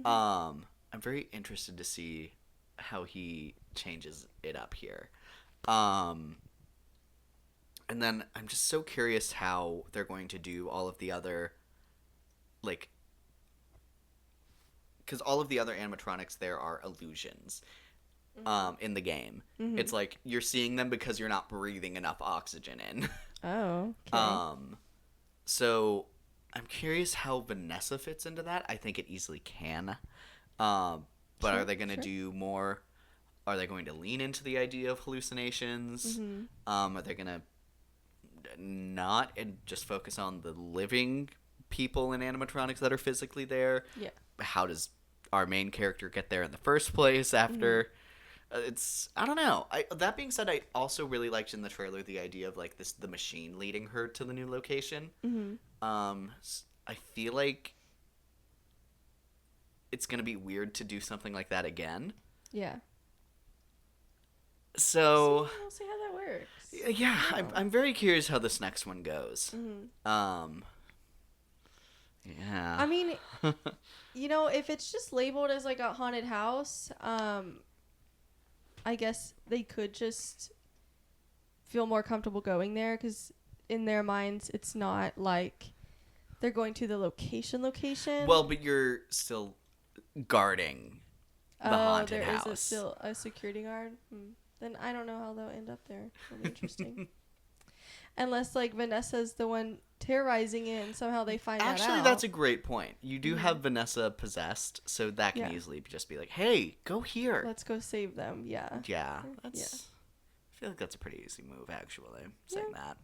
I'm very interested to see how he changes it up here. And then I'm just so curious how they're going to do all of the other, like, because all of the other animatronics there are illusions in the game. It's like you're seeing them because you're not breathing enough oxygen in. Oh, okay. So I'm curious how Vanessa fits into that. I think it easily can. But are they going to do more? Are they going to lean into the idea of hallucinations? Are they going to not and just focus on the living people and animatronics that are physically there? Yeah. How does our main character get there in the first place after it's I don't know. That being said, I also really liked in the trailer the idea of like the machine leading her to the new location. Mm-hmm. I feel like it's gonna be weird to do something like that again. Yeah. So We'll see how that works. yeah, I'm very curious how this next one goes. Mm-hmm. Yeah. I mean, if it's just labeled as like a haunted house, I guess they could just feel more comfortable going there because in their minds it's not like they're going to the location. Well, but you're still guarding the haunted house. There is still a security guard. Then I don't know how they'll end up there. It'll be interesting. Unless like Vanessa's the one terrorizing it and somehow they find that out. Actually, that's a great point. You do have Vanessa possessed, so that can easily just be like, hey, go here. Let's go save them. Yeah. Yeah. I feel like that's a pretty easy move, actually, saying that.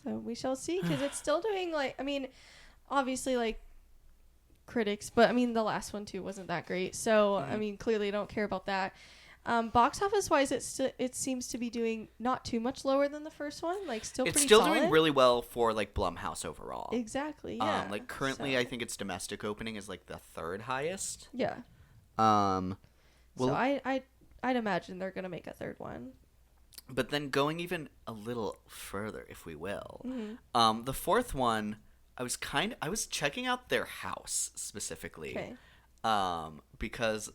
So we shall see, because it's still doing, like, I mean, obviously, like, critics, but, I mean, the last one, too, wasn't that great. So, I mean, clearly don't care about that. Box office-wise, it seems to be doing not too much lower than the first one. Like, still pretty solid. It's still doing really well for, like, Blumhouse overall. Exactly, yeah. Like, currently, I think its domestic opening is, like, the third highest. Yeah. Well, so I'd imagine they're going to make a third one. But then going even a little further, if we will, the fourth one, I was checking out their house specifically, because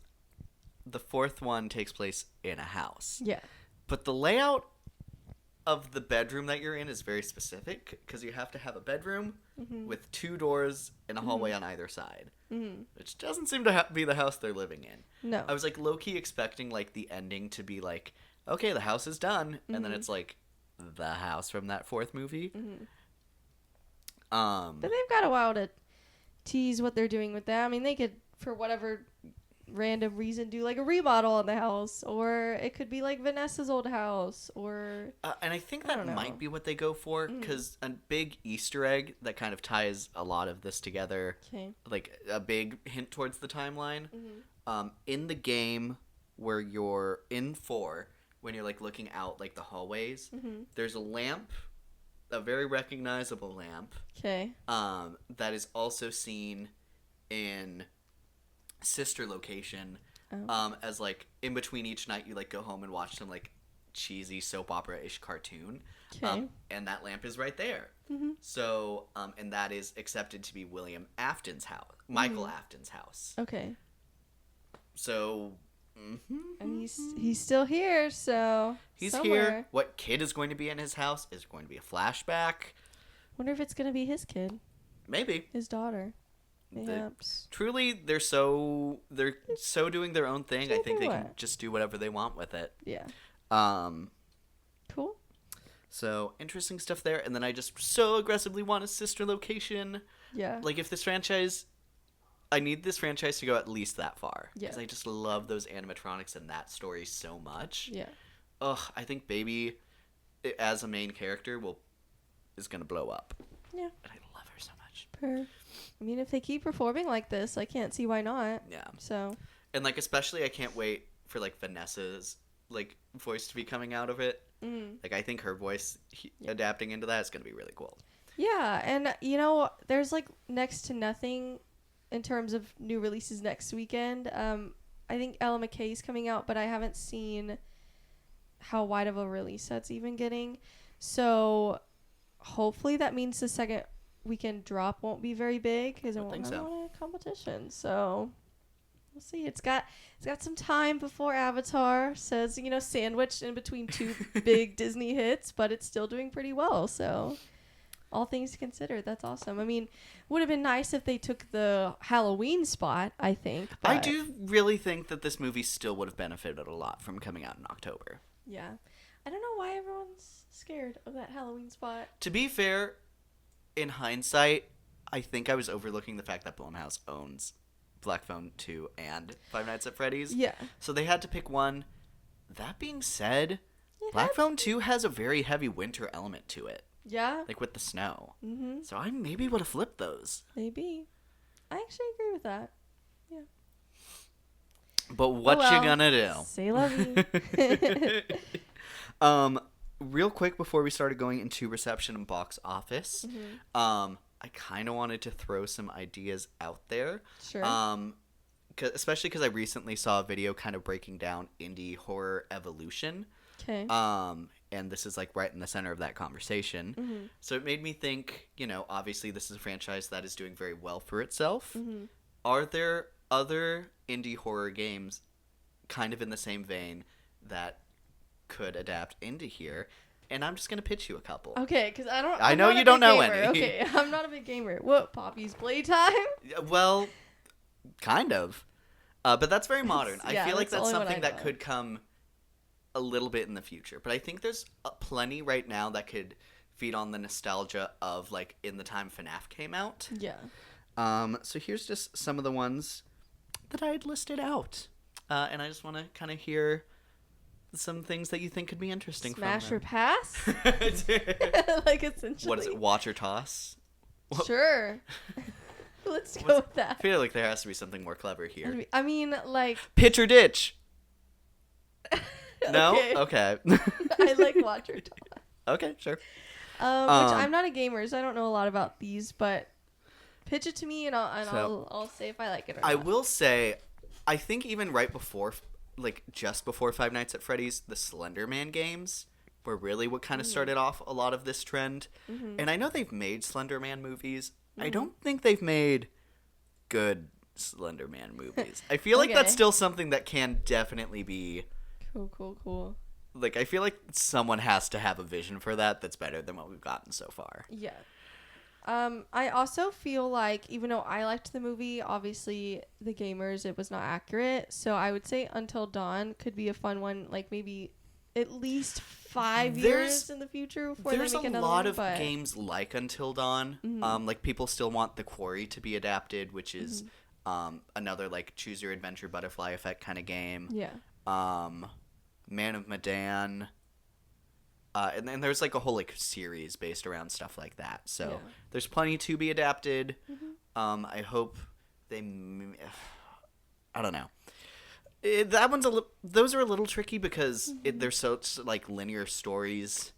the fourth one takes place in a house. Yeah. But the layout of the bedroom that you're in is very specific, because you have to have a bedroom with 2 doors and a hallway on either side, which doesn't seem to be the house they're living in. No. I was like low-key expecting like the ending to be like, okay, the house is done, and then it's like the house from that fourth movie. But they've got a while to tease what they're doing with that. I mean, they could, for whatever random reason, do like a remodel on the house, or it could be like Vanessa's old house, or and I think that might be what they go for, because a big Easter egg that kind of ties a lot of this together, like a big hint towards the timeline, in the game where you're in 4, when you're like looking out like the hallways, there's a lamp, a very recognizable lamp, that is also seen in sister location, as like in between each night you like go home and watch some like cheesy soap opera-ish cartoon, and that lamp is right there. So and that is accepted to be William Afton's house, Michael Afton's house. So and he's still here, so he's somewhere. here. What kid is going to be in his house? Is going to be a flashback? Wonder if it's going to be his kid. Maybe his daughter. Perhaps. Truly, they're so doing their own thing. I think they can just do whatever they want with it. Yeah. Cool. So interesting stuff there, and then I just so aggressively want a sister location. Yeah. Like if this franchise, I need this franchise to go at least that far, because I just love those animatronics and that story so much. Yeah. Ugh, I think Baby, as a main character, is gonna blow up. Yeah. And I love her so much. I mean, if they keep performing like this, I can't see why not. Yeah. So. And like especially, I can't wait for like Vanessa's like voice to be coming out of it. Like I think her voice adapting into that is gonna be really cool. Yeah, and there's like next to nothing in terms of new releases next weekend. I think Ella McKay's coming out, but I haven't seen how wide of a release that's even getting. So hopefully that means the second weekend drop won't be very big, because it won't have a lot of competition. So we'll see. It's got some time before Avatar, says, sandwiched in between 2 big Disney hits, but it's still doing pretty well. So all things considered, that's awesome. I mean, would have been nice if they took the Halloween spot, I think. I do really think that this movie still would have benefited a lot from coming out in October. Yeah. I don't know why everyone's scared of that Halloween spot. To be fair, in hindsight, I think I was overlooking the fact that Blumhouse owns Black Phone 2 and Five Nights at Freddy's. Yeah. So they had to pick one. That being said, Black Phone 2 has a very heavy winter element to it. Yeah. Like with the snow. So I maybe would have flipped those. Maybe. I actually agree with that. Yeah. But what Oh, you well. gonna do? Say la vie. Real quick before we started going into reception and box office, I kind of wanted to throw some ideas out there. Sure. Especially because I recently saw a video kind of breaking down indie horror evolution. Okay. And this is like right in the center of that conversation. Mm-hmm. So it made me think, obviously this is a franchise that is doing very well for itself. Mm-hmm. Are there other indie horror games kind of in the same vein that could adapt into here? And I'm just going to pitch you a couple. Okay, because I I'm know not a you don't big know gamer. any. Okay, I'm not a big gamer. What, Poppy's Playtime? Well, kind of. But that's very modern. Yeah, I feel like that's that's the only one something I that know. could come a little bit in the future. But I think there's plenty right now that could feed on the nostalgia of, like, in the time FNAF came out. Yeah. So here's just some of the ones that I had listed out. And I just want to kind of hear some things that you think could be interesting Smash from or pass? them. Like, essentially. What is it, watch or toss? Sure. Let's go with I that. feel like there has to be something more clever here. I mean, like... Pitch or ditch? No? Okay. Okay. I like watch or toss. Okay, sure. Which I'm not a gamer, so I don't know a lot about these, but pitch it to me and I'll say if I like it or I not. will say, I think even right before, like just before Five Nights at Freddy's, the Slender Man games were really what kind of started off a lot of this trend. Mm-hmm. And I know they've made Slender Man movies. I don't think they've made good Slender Man movies. I feel like that's Okay. still something that can definitely be, Cool. like, I feel like someone has to have a vision for that that's better than what we've gotten so far. Yeah. I also feel like, even though I liked the movie, obviously the gamers, it was not accurate. So I would say Until Dawn could be a fun one, like maybe at least 5 years in the future before There's they make a another lot one, of but games like Until Dawn. Like, people still want The Quarry to be adapted, which is another, like, choose your adventure butterfly effect kind of game. yeah. Man of Medan. And then there's, like, a whole, like, series based around stuff like that. So Yeah. there's plenty to be adapted. I hope they... I don't know. That one's those are a little tricky because they're such, like, linear stories.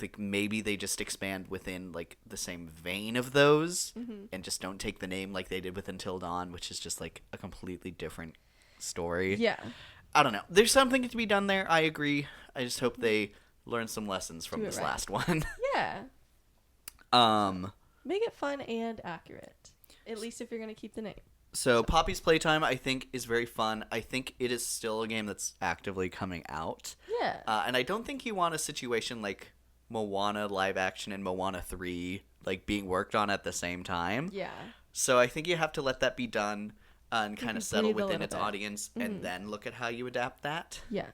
Like, maybe they just expand within, like, the same vein of those and just don't take the name like they did with Until Dawn, which is just, like, a completely different story. Yeah. I don't know. There's something to be done there. I agree. I just hope they learn some lessons from Do it this right. last one. Yeah. um Make it fun and accurate. At least if you're going to keep the name. so Poppy's Playtime, I think, is very fun. I think it is still a game that's actively coming out. Yeah. And I don't think you want a situation like Moana live action and Moana 3 like being worked on at the same time. yeah. So I think you have to let that be done and kind can of settle breathe a within little its bit. audience and then look at how you adapt that. Yeah.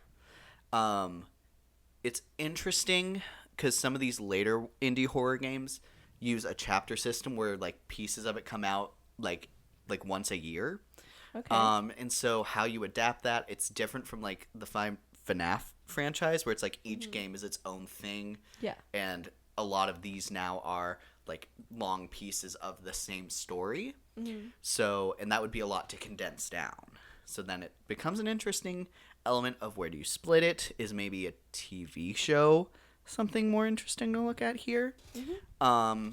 It's interesting because some of these later indie horror games use a chapter system where, like, pieces of it come out like once a year. Okay. And so how you adapt that, it's different from, like, the FNAF franchise where it's like each game is its own thing. Yeah. And a lot of these now are like long pieces of the same story. So, and that would be a lot to condense down. So then it becomes an interesting element of where do you split it? Is maybe a TV show something more interesting to look at here? I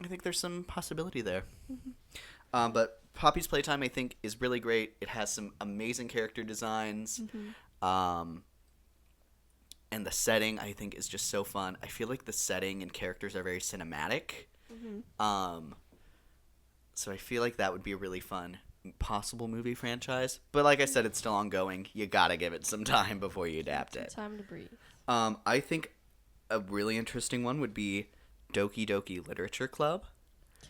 think there's some possibility there. But Poppy's Playtime, I think, is really great. It has some amazing character designs. And the setting, I think, is just so fun. I feel like the setting and characters are very cinematic. So I feel like that would be a really fun possible movie franchise. But like I said, it's still ongoing. You gotta give it some time before you adapt it. Time to breathe. I think a really interesting one would be Doki Doki Literature Club.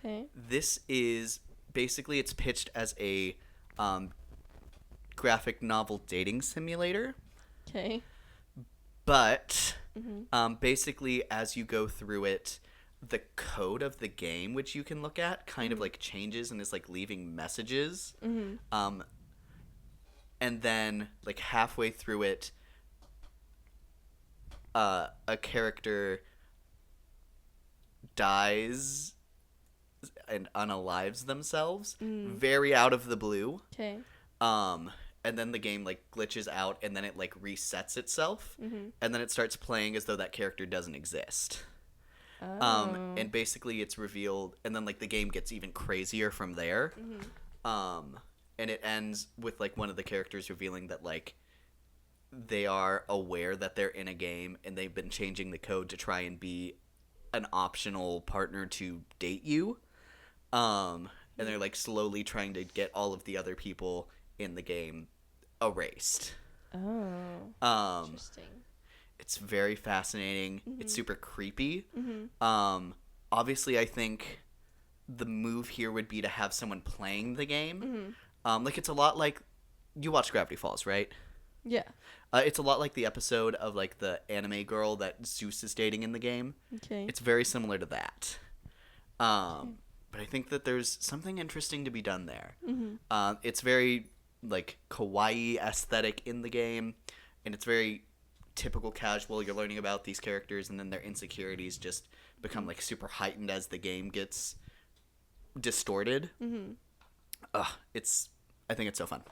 Okay. This is basically, it's pitched as a graphic novel dating simulator. Okay. But basically, as you go through it, the code of the game, which you can look at, kind of like changes and is like leaving messages. And then like halfway through it, a character dies and unalives themselves very out of the blue. Okay. and then the game like glitches out, and then it like resets itself, and then it starts playing as though that character doesn't exist. And basically it's revealed, and then like the game gets even crazier from there. And it ends with like one of the characters revealing that like they are aware that they're in a game, and they've been changing the code to try and be an optional partner to date you. And they're like slowly trying to get all of the other people in the game erased. Interesting. It's very fascinating. It's super creepy. Obviously, I think the move here would be to have someone playing the game. Like, it's a lot like... You watch Gravity Falls, right? Yeah. It's a lot like the episode of, like, the anime girl that Zeus is dating in the game. Okay. It's very similar to that. But I think that there's something interesting to be done there. It's very, like, kawaii aesthetic in the game, and it's very typical casual. You're learning about these characters, and then their insecurities just become, like, super heightened as the game gets distorted. I think it's so fun.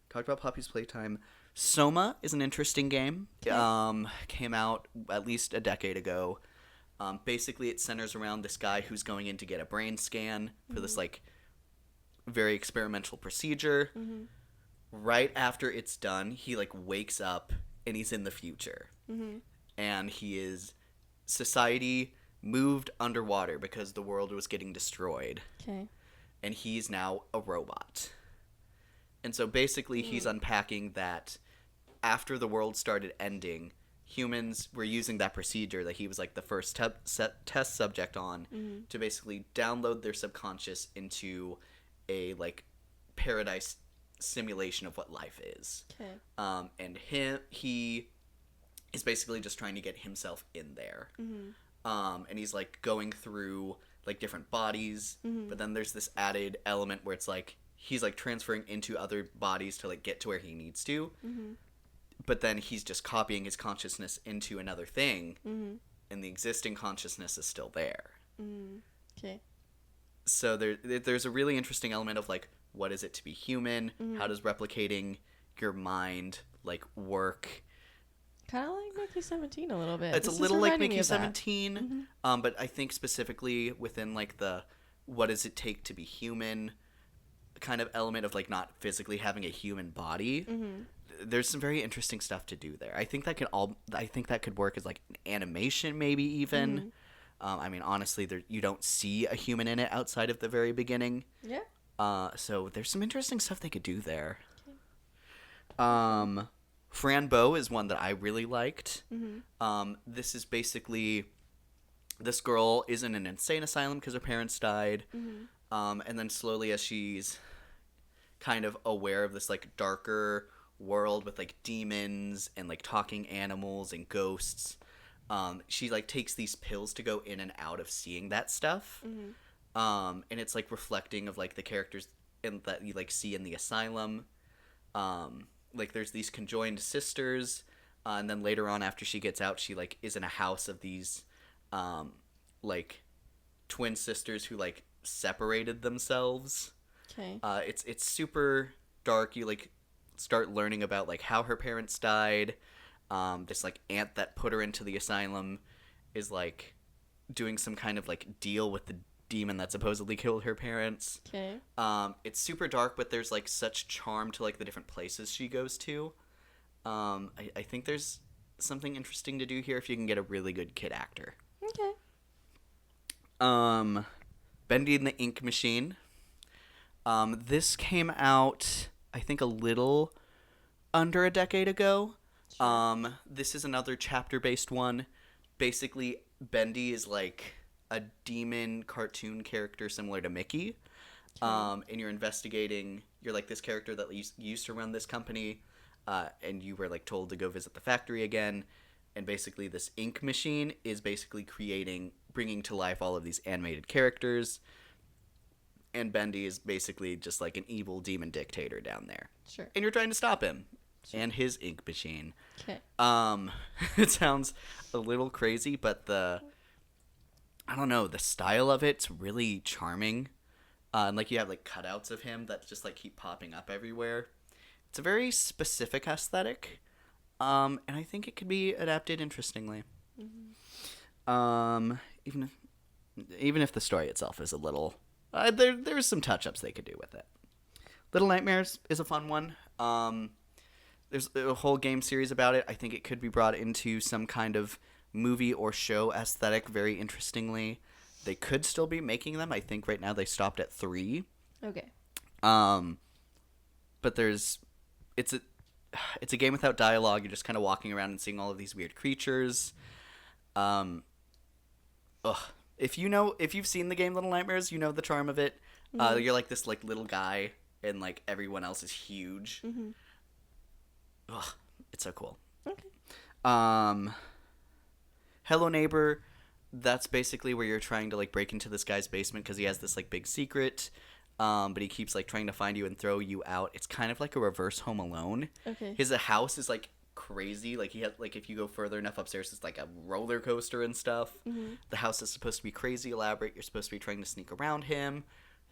Talked about Poppy's Playtime. Soma is an interesting game. Came out at least a decade ago. Basically, it centers around this guy who's going in to get a brain scan for this, like, very experimental procedure. Right after it's done, he, like, wakes up, and he's in the future. And he is... Society moved underwater because the world was getting destroyed. Okay. And he's now a robot. And so basically he's unpacking that after the world started ending, humans were using that procedure that he was like the first test subject on to basically download their subconscious into a like paradise simulation of what life is. Okay. And he is basically just trying to get himself in there. And he's like going through like different bodies, but then there's this added element where it's like he's like transferring into other bodies to like get to where he needs to, but then he's just copying his consciousness into another thing, and the existing consciousness is still there. Okay. So there's a really interesting element of like, what is it to be human? How does replicating your mind like work? Kind of like Mickey 17 a little bit. It's This a is little like reminding me Mickey of that. 17, but I think specifically within like the what does it take to be human kind of element of like not physically having a human body. There's some very interesting stuff to do there. I think that could work as like an animation maybe even. I mean, honestly, you don't see a human in it outside of the very beginning. Yeah. So there's some interesting stuff they could do there. Fran Bow is one that I really liked. This is basically this girl is in an insane asylum because her parents died. And then slowly as she's kind of aware of this like darker world with like demons and like talking animals and ghosts, she like takes these pills to go in and out of seeing that stuff. And it's like reflecting of like the characters that you like see in the asylum. Like there's these conjoined sisters, and then later on after she gets out, she like is in a house of these like twin sisters who like separated themselves. Okay. It's super dark. You like start learning about like how her parents died. This like aunt that put her into the asylum is like doing some kind of like deal with the demon that supposedly killed her parents. Okay. It's super dark, but there's like such charm to like the different places she goes to. I think there's something interesting to do here if you can get a really good kid actor. Okay. Bendy and the Ink Machine. This came out, I think, a little under a decade ago. This is another chapter-based one. Basically, Bendy is like a demon cartoon character similar to Mickey. And you're investigating, you're like this character that used to run this company, and you were like told to go visit the factory again. And basically this ink machine is basically bringing to life all of these animated characters. And Bendy is basically just like an evil demon dictator down there. Sure. And you're trying to stop him and his ink machine. Okay. It sounds a little crazy, but I don't know, the style of it's really charming. And like you have like cutouts of him that just like keep popping up everywhere. It's a very specific aesthetic, and I think it could be adapted interestingly. Even if the story itself is a little, there's some touch-ups they could do with it. Little Nightmares is a fun one. There's a whole game series about it. I think it could be brought into some kind of movie or show aesthetic very interestingly. They could still be making them. I think right now they stopped at 3. Okay. But it's a game without dialogue. You're just kind of walking around and seeing all of these weird creatures. If you've seen the game Little Nightmares, you know the charm of it. You're like this like little guy, and like everyone else is huge. It's so cool. Okay. Hello Neighbor, that's basically where you're trying to like break into this guy's basement because he has this like big secret, but he keeps like trying to find you and throw you out. It's kind of like a reverse Home Alone. Okay. His house is like crazy. Like he had like if you go further enough upstairs, it's like a roller coaster and stuff. The house is supposed to be crazy elaborate. You're supposed to be trying to sneak around him,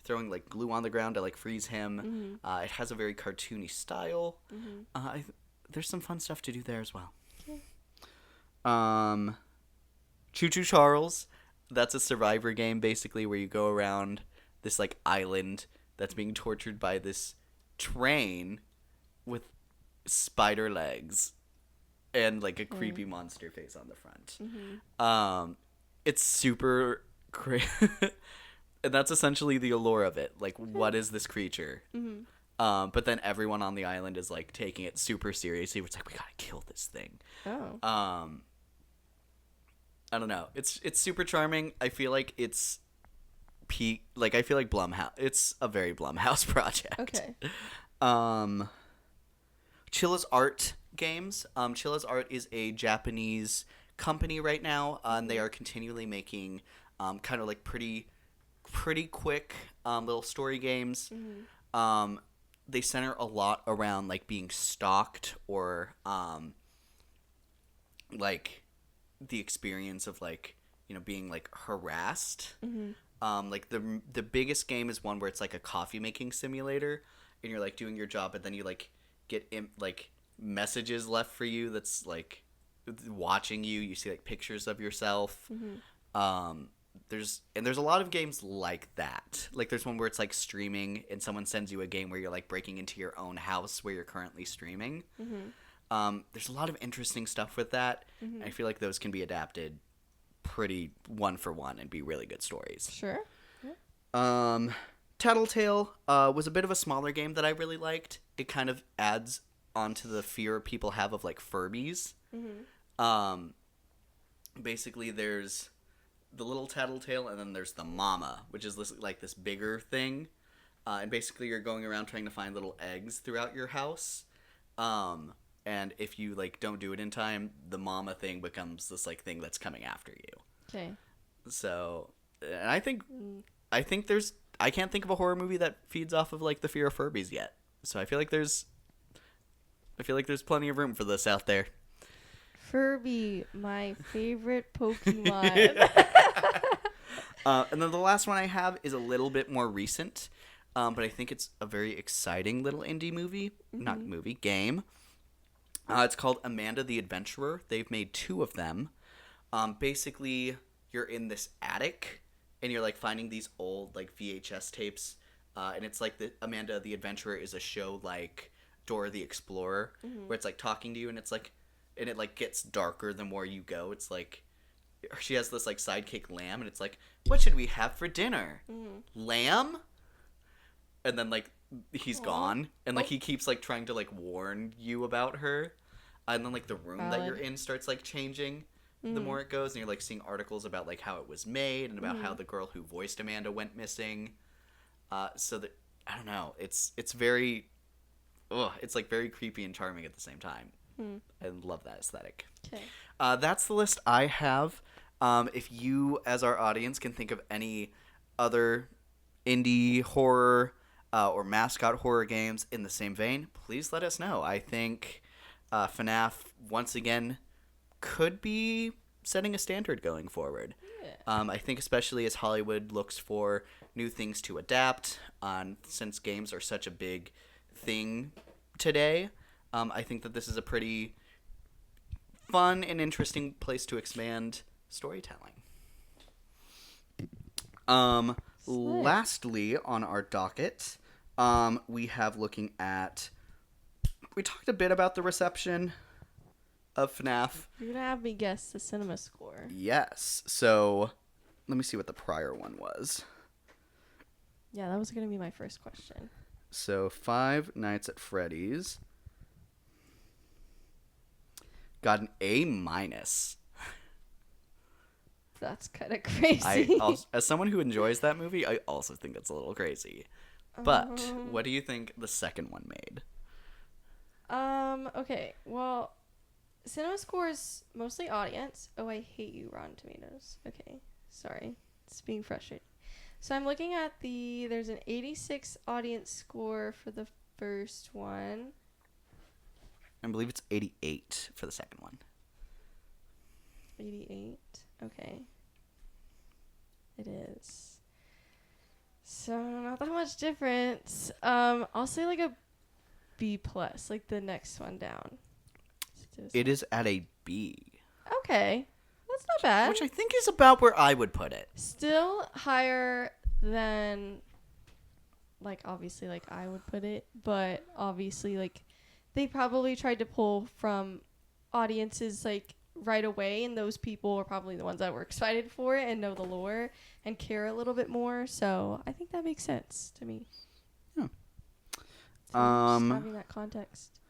throwing like glue on the ground to like freeze him. It has a very cartoony style. There's some fun stuff to do there as well. Okay. Choo Choo Charles, that's a survivor game basically where you go around this like island that's being tortured by this train with spider legs and like a creepy monster face on the front. It's super crazy. And that's essentially the allure of it. Like, what is this creature? But then everyone on the island is like taking it super seriously. It's like, we gotta kill this thing. Oh. I don't know. It's super charming. I feel like it's I feel like Blumhouse. It's a very Blumhouse project. Okay. Chilla's Art Games. Chilla's Art is a Japanese company right now, and they are continually making kind of like pretty quick little story games. They center a lot around like being stalked or like the experience of like, you know, being like harassed. Like the biggest game is one where it's like a coffee making simulator and you're like doing your job, but then you like get like messages left for you that's like watching you. You see like pictures of yourself. There's a lot of games like that. Like there's one where it's like streaming and someone sends you a game where you're like breaking into your own house where you're currently streaming. There's a lot of interesting stuff with that. I feel like those can be adapted pretty one for one and be really good stories. Sure. Yeah. Tattletale was a bit of a smaller game that I really liked. It kind of adds onto the fear people have of like Furbies. Basically there's the little Tattletale and then there's the mama, which is this bigger thing. And basically you're going around trying to find little eggs throughout your house. And if you like don't do it in time, the mama thing becomes this like thing that's coming after you. Okay. So, and I think I can't think of a horror movie that feeds off of like the fear of Furbies yet. So I feel like there's plenty of room for this out there. Furby, my favorite Pokemon. And then the last one I have is a little bit more recent, but I think it's a very exciting little indie movie, not movie, game. It's called Amanda the Adventurer. They've made 2 of them. Basically, you're in this attic, and you're like finding these old like VHS tapes, and it's like Amanda the Adventurer is a show like Dora the Explorer, where it's like talking to you, and it's like, and it like gets darker the more you go. It's like she has this like sidekick lamb, and it's like, what should we have for dinner? Lamb? And then like he's gone, and like he keeps like trying to like warn you about her, and then like the room that you're in starts like changing the more it goes, and you're like seeing articles about like how it was made and about how the girl who voiced Amanda went missing. So that I don't know, it's very, it's like very creepy and charming at the same time. I love that aesthetic. Okay. That's the list I have. If you, as our audience, can think of any other indie horror or mascot horror games in the same vein, please let us know. I think FNAF, once again, could be setting a standard going forward. Yeah. I think especially as Hollywood looks for new things to adapt, since games are such a big thing today, I think that this is a pretty fun and interesting place to expand storytelling. Lastly on our docket, we have looking at... We talked a bit about the reception of FNAF. You're gonna have me guess the cinema score. Yes. So, let me see what the prior one was. Yeah, that was gonna be my first question. So, Five Nights at Freddy's got an A-. That's kind of crazy. As someone who enjoys that movie, I also think that's a little crazy. But, what do you think the second one made? Okay, well, cinema score is mostly audience. Oh, I hate you, Rotten Tomatoes. Okay, sorry. It's being frustrating. So I'm looking at there's an 86 audience score for the first one. I believe it's 88 for the second one. 88? Okay. It is. So, not that much difference. I'll say like a B+, like the next one down. It is at a B. Okay. That's not bad. Which I think is about where I would put it. Still higher than, like, obviously, like, I would put it. But, obviously, like, they probably tried to pull from audiences, like, right away. And those people are probably the ones that were excited for it and know the lore and care a little bit more. So, I think that makes sense to me. Yeah. So just having that context.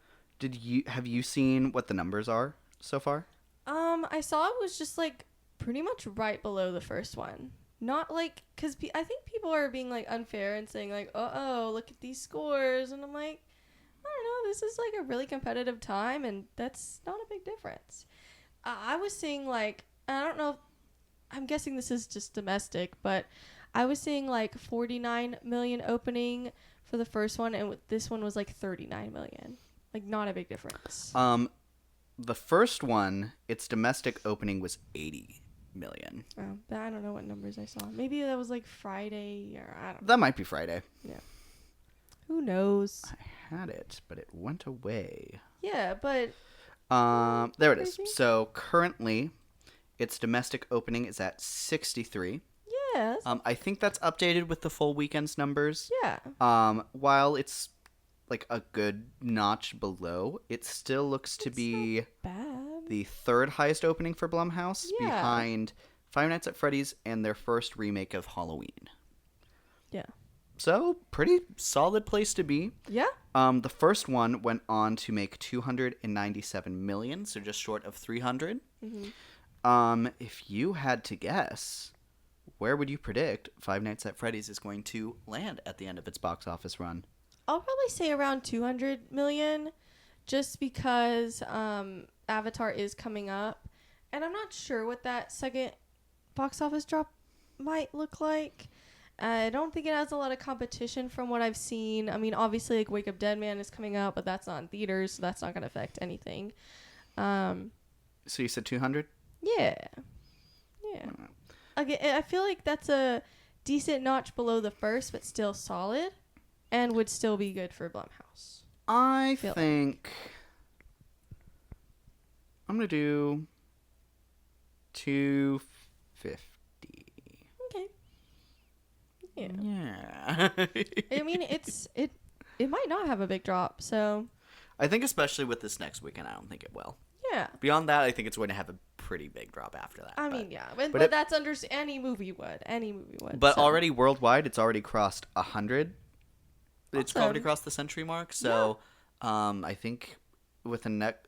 Have you seen what the numbers are so far? I saw it was just like pretty much right below the first one. Not like, cause I think people are being like unfair and saying like, oh, look at these scores, and I'm like, I don't know, this is like a really competitive time, and that's not a big difference. I was seeing like, I don't know, I'm guessing this is just domestic, but I was seeing like 49 million opening for the first one, and this one was like 39 million. Like, not a big difference. The first one, its domestic opening was 80 million. Oh, but I don't know what numbers I saw. Maybe that was like Friday, or I don't know. That might be Friday. Yeah. Who knows? I had it, but it went away. Yeah, but... there it is. Crazy. So, currently, its domestic opening is at 63. Yeah. I think that's updated with the full weekend's numbers. Yeah. While it's like a good notch below, it still looks to be Bad. the third highest opening for Blumhouse, Yeah. behind Five Nights at Freddy's and their first remake of Halloween. Yeah. So, pretty solid place to be. Yeah. The first one went on to make 297 million, so just short of 300. Mm-hmm. If you had to guess, where would you predict Five Nights at Freddy's is going to land at the end of its box office run? I'll probably say around 200 million, just because Avatar is coming up, and I'm not sure what that second box office drop might look like. I don't think it has a lot of competition from what I've seen. I mean, obviously, like Wake Up Dead Man is coming out, but that's not in theaters, so that's not going to affect anything. So you said 200? Yeah. Yeah. I feel like that's a decent notch below the first, but still solid, and would still be good for Blumhouse. I Feel think I'm going to do 250. Okay. Yeah. Yeah. I mean, it might not have a big drop, so I think especially with this next weekend, I don't think it will. yeah. Beyond that, I think it's going to have a pretty big drop after that. I but- mean, yeah, but it- that's any movie would. Any movie would. But so. already worldwide, it's already crossed 100. It's Awesome. already crossed the century mark. So, I think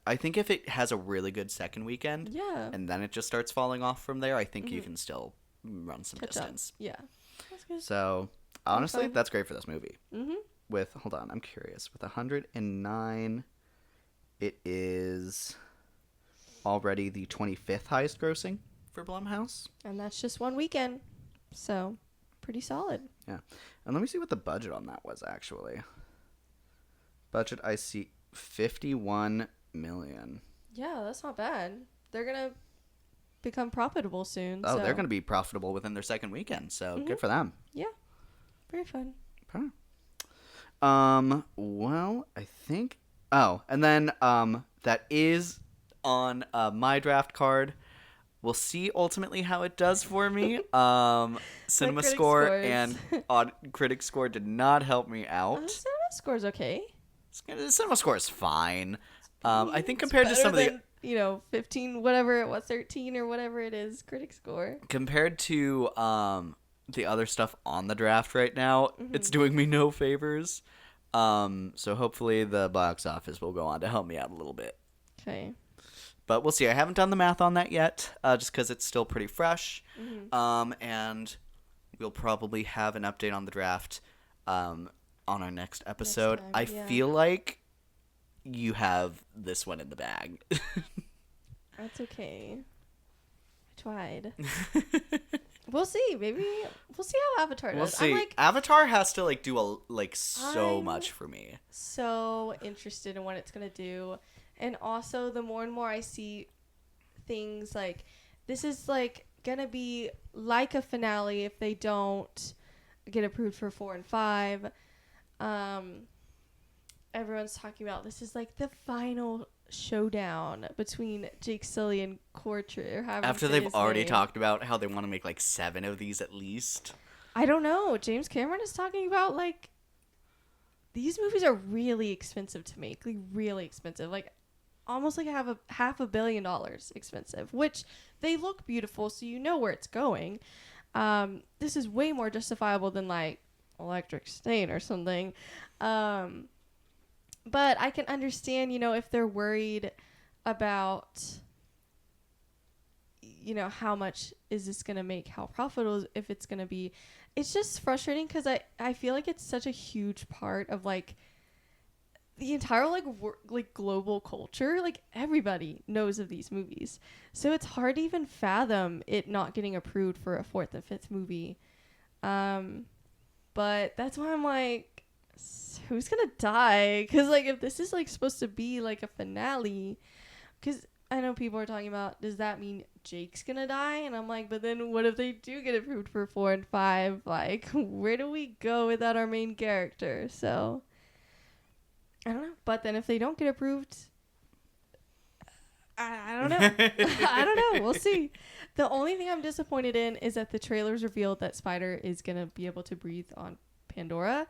I think if it has a really good second weekend, Yeah. and then it just starts falling off from there, I think you can still run some Catch up. distance. Yeah. That's good. So, honestly, fun. that's great for this movie. Mhm. Hold on, I'm curious. With 109, it is already the 25th highest grossing for Blumhouse. And that's just one weekend, so pretty solid. Yeah. And let me see what the budget on that was, actually. Budget, I see 51 million. Yeah, that's not bad. They're gonna become profitable soon. Oh, so. they're going to be profitable within their second weekend, so good for them. Yeah, very fun. Okay. Well, I think. Oh, and then that is on my draft card. We'll see ultimately how it does for me. Cinema critic score scores. and critic score did not help me out. Cinema score's okay. The cinema score is fine. I think compared to some of the 15, whatever it was, 13 or whatever it is, critic score. compared to the other stuff on the draft right now, it's doing me no favors. So hopefully the box office will go on to help me out a little bit. Okay. But we'll see. I haven't done the math on that yet, just because it's still pretty fresh. And we'll probably have an update on the draft on our next episode. time, I yeah. feel like you have this one in the bag. That's okay. I tried. We'll see. Maybe we'll see how Avatar does. We'll see. I'm Avatar has to do so I'm- much for me. so interested in what it's gonna do, and also the more and more I see things like this is gonna be like a finale if they don't get approved for 4 and 5. Everyone's talking about this is like the final showdown between Jake Sully and Cortry. After they've already talked about how they want to make 7 of these at least. I don't know. James Cameron is talking about these movies are really expensive to make, really expensive, almost $500 million expensive, which they look beautiful, so you know where it's going. This is way more justifiable than Electric State or something. But I can understand, if they're worried about, how much is this going to make, how profitable, if it's going to be. It's just frustrating because I feel like it's such a huge part of, the entire, global culture. Everybody knows of these movies. So it's hard to even fathom it not getting approved for a 4th and 5th movie. But that's why I'm who's gonna die? Because if this is supposed to be a finale, because I know people are talking about, does that mean Jake's gonna die? And I'm but then what if they do get approved for 4 and 5? Where do we go without our main character? So I don't know. But then if they don't get approved, I don't know. I don't know. We'll see. The only thing I'm disappointed in is that the trailers revealed that Spider is gonna be able to breathe on Pandora.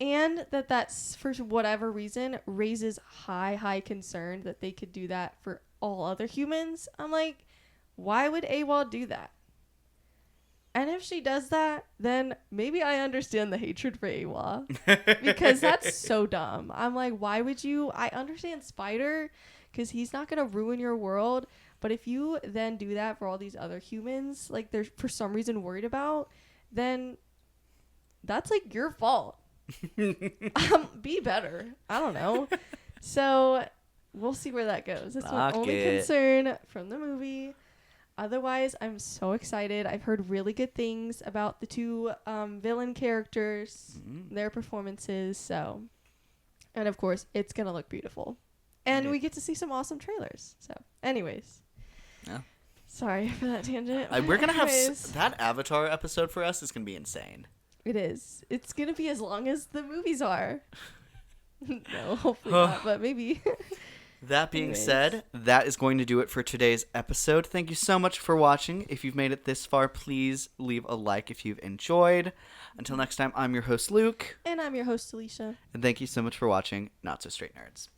And that's, for whatever reason, raises high concern that they could do that for all other humans. I'm why would AWOL do that? And if she does that, then maybe I understand the hatred for AWOL. Because that's so dumb. I'm why would you? I understand Spider, because he's not going to ruin your world. But if you then do that for all these other humans, they're for some reason worried about, then that's your fault. Be better. I don't know. So we'll see where that goes. That's my only concern from the movie. Otherwise, I'm so excited. I've heard really good things about the 2 villain characters, their performances. So, and of course, it's gonna look beautiful, and we get to see some awesome trailers. So, anyways, Yeah. Sorry for that tangent. We're gonna have Anyways. that Avatar episode for us is gonna be insane. It is. It's going to be as long as the movies are. No, hopefully not, but maybe. That being Anyways. said, that is going to do it for today's episode. Thank you so much for watching. If you've made it this far, please leave a like if you've enjoyed. Until next time, I'm your host, Luke. And I'm your host, Alicia. And thank you so much for watching Not So Straight Nerds.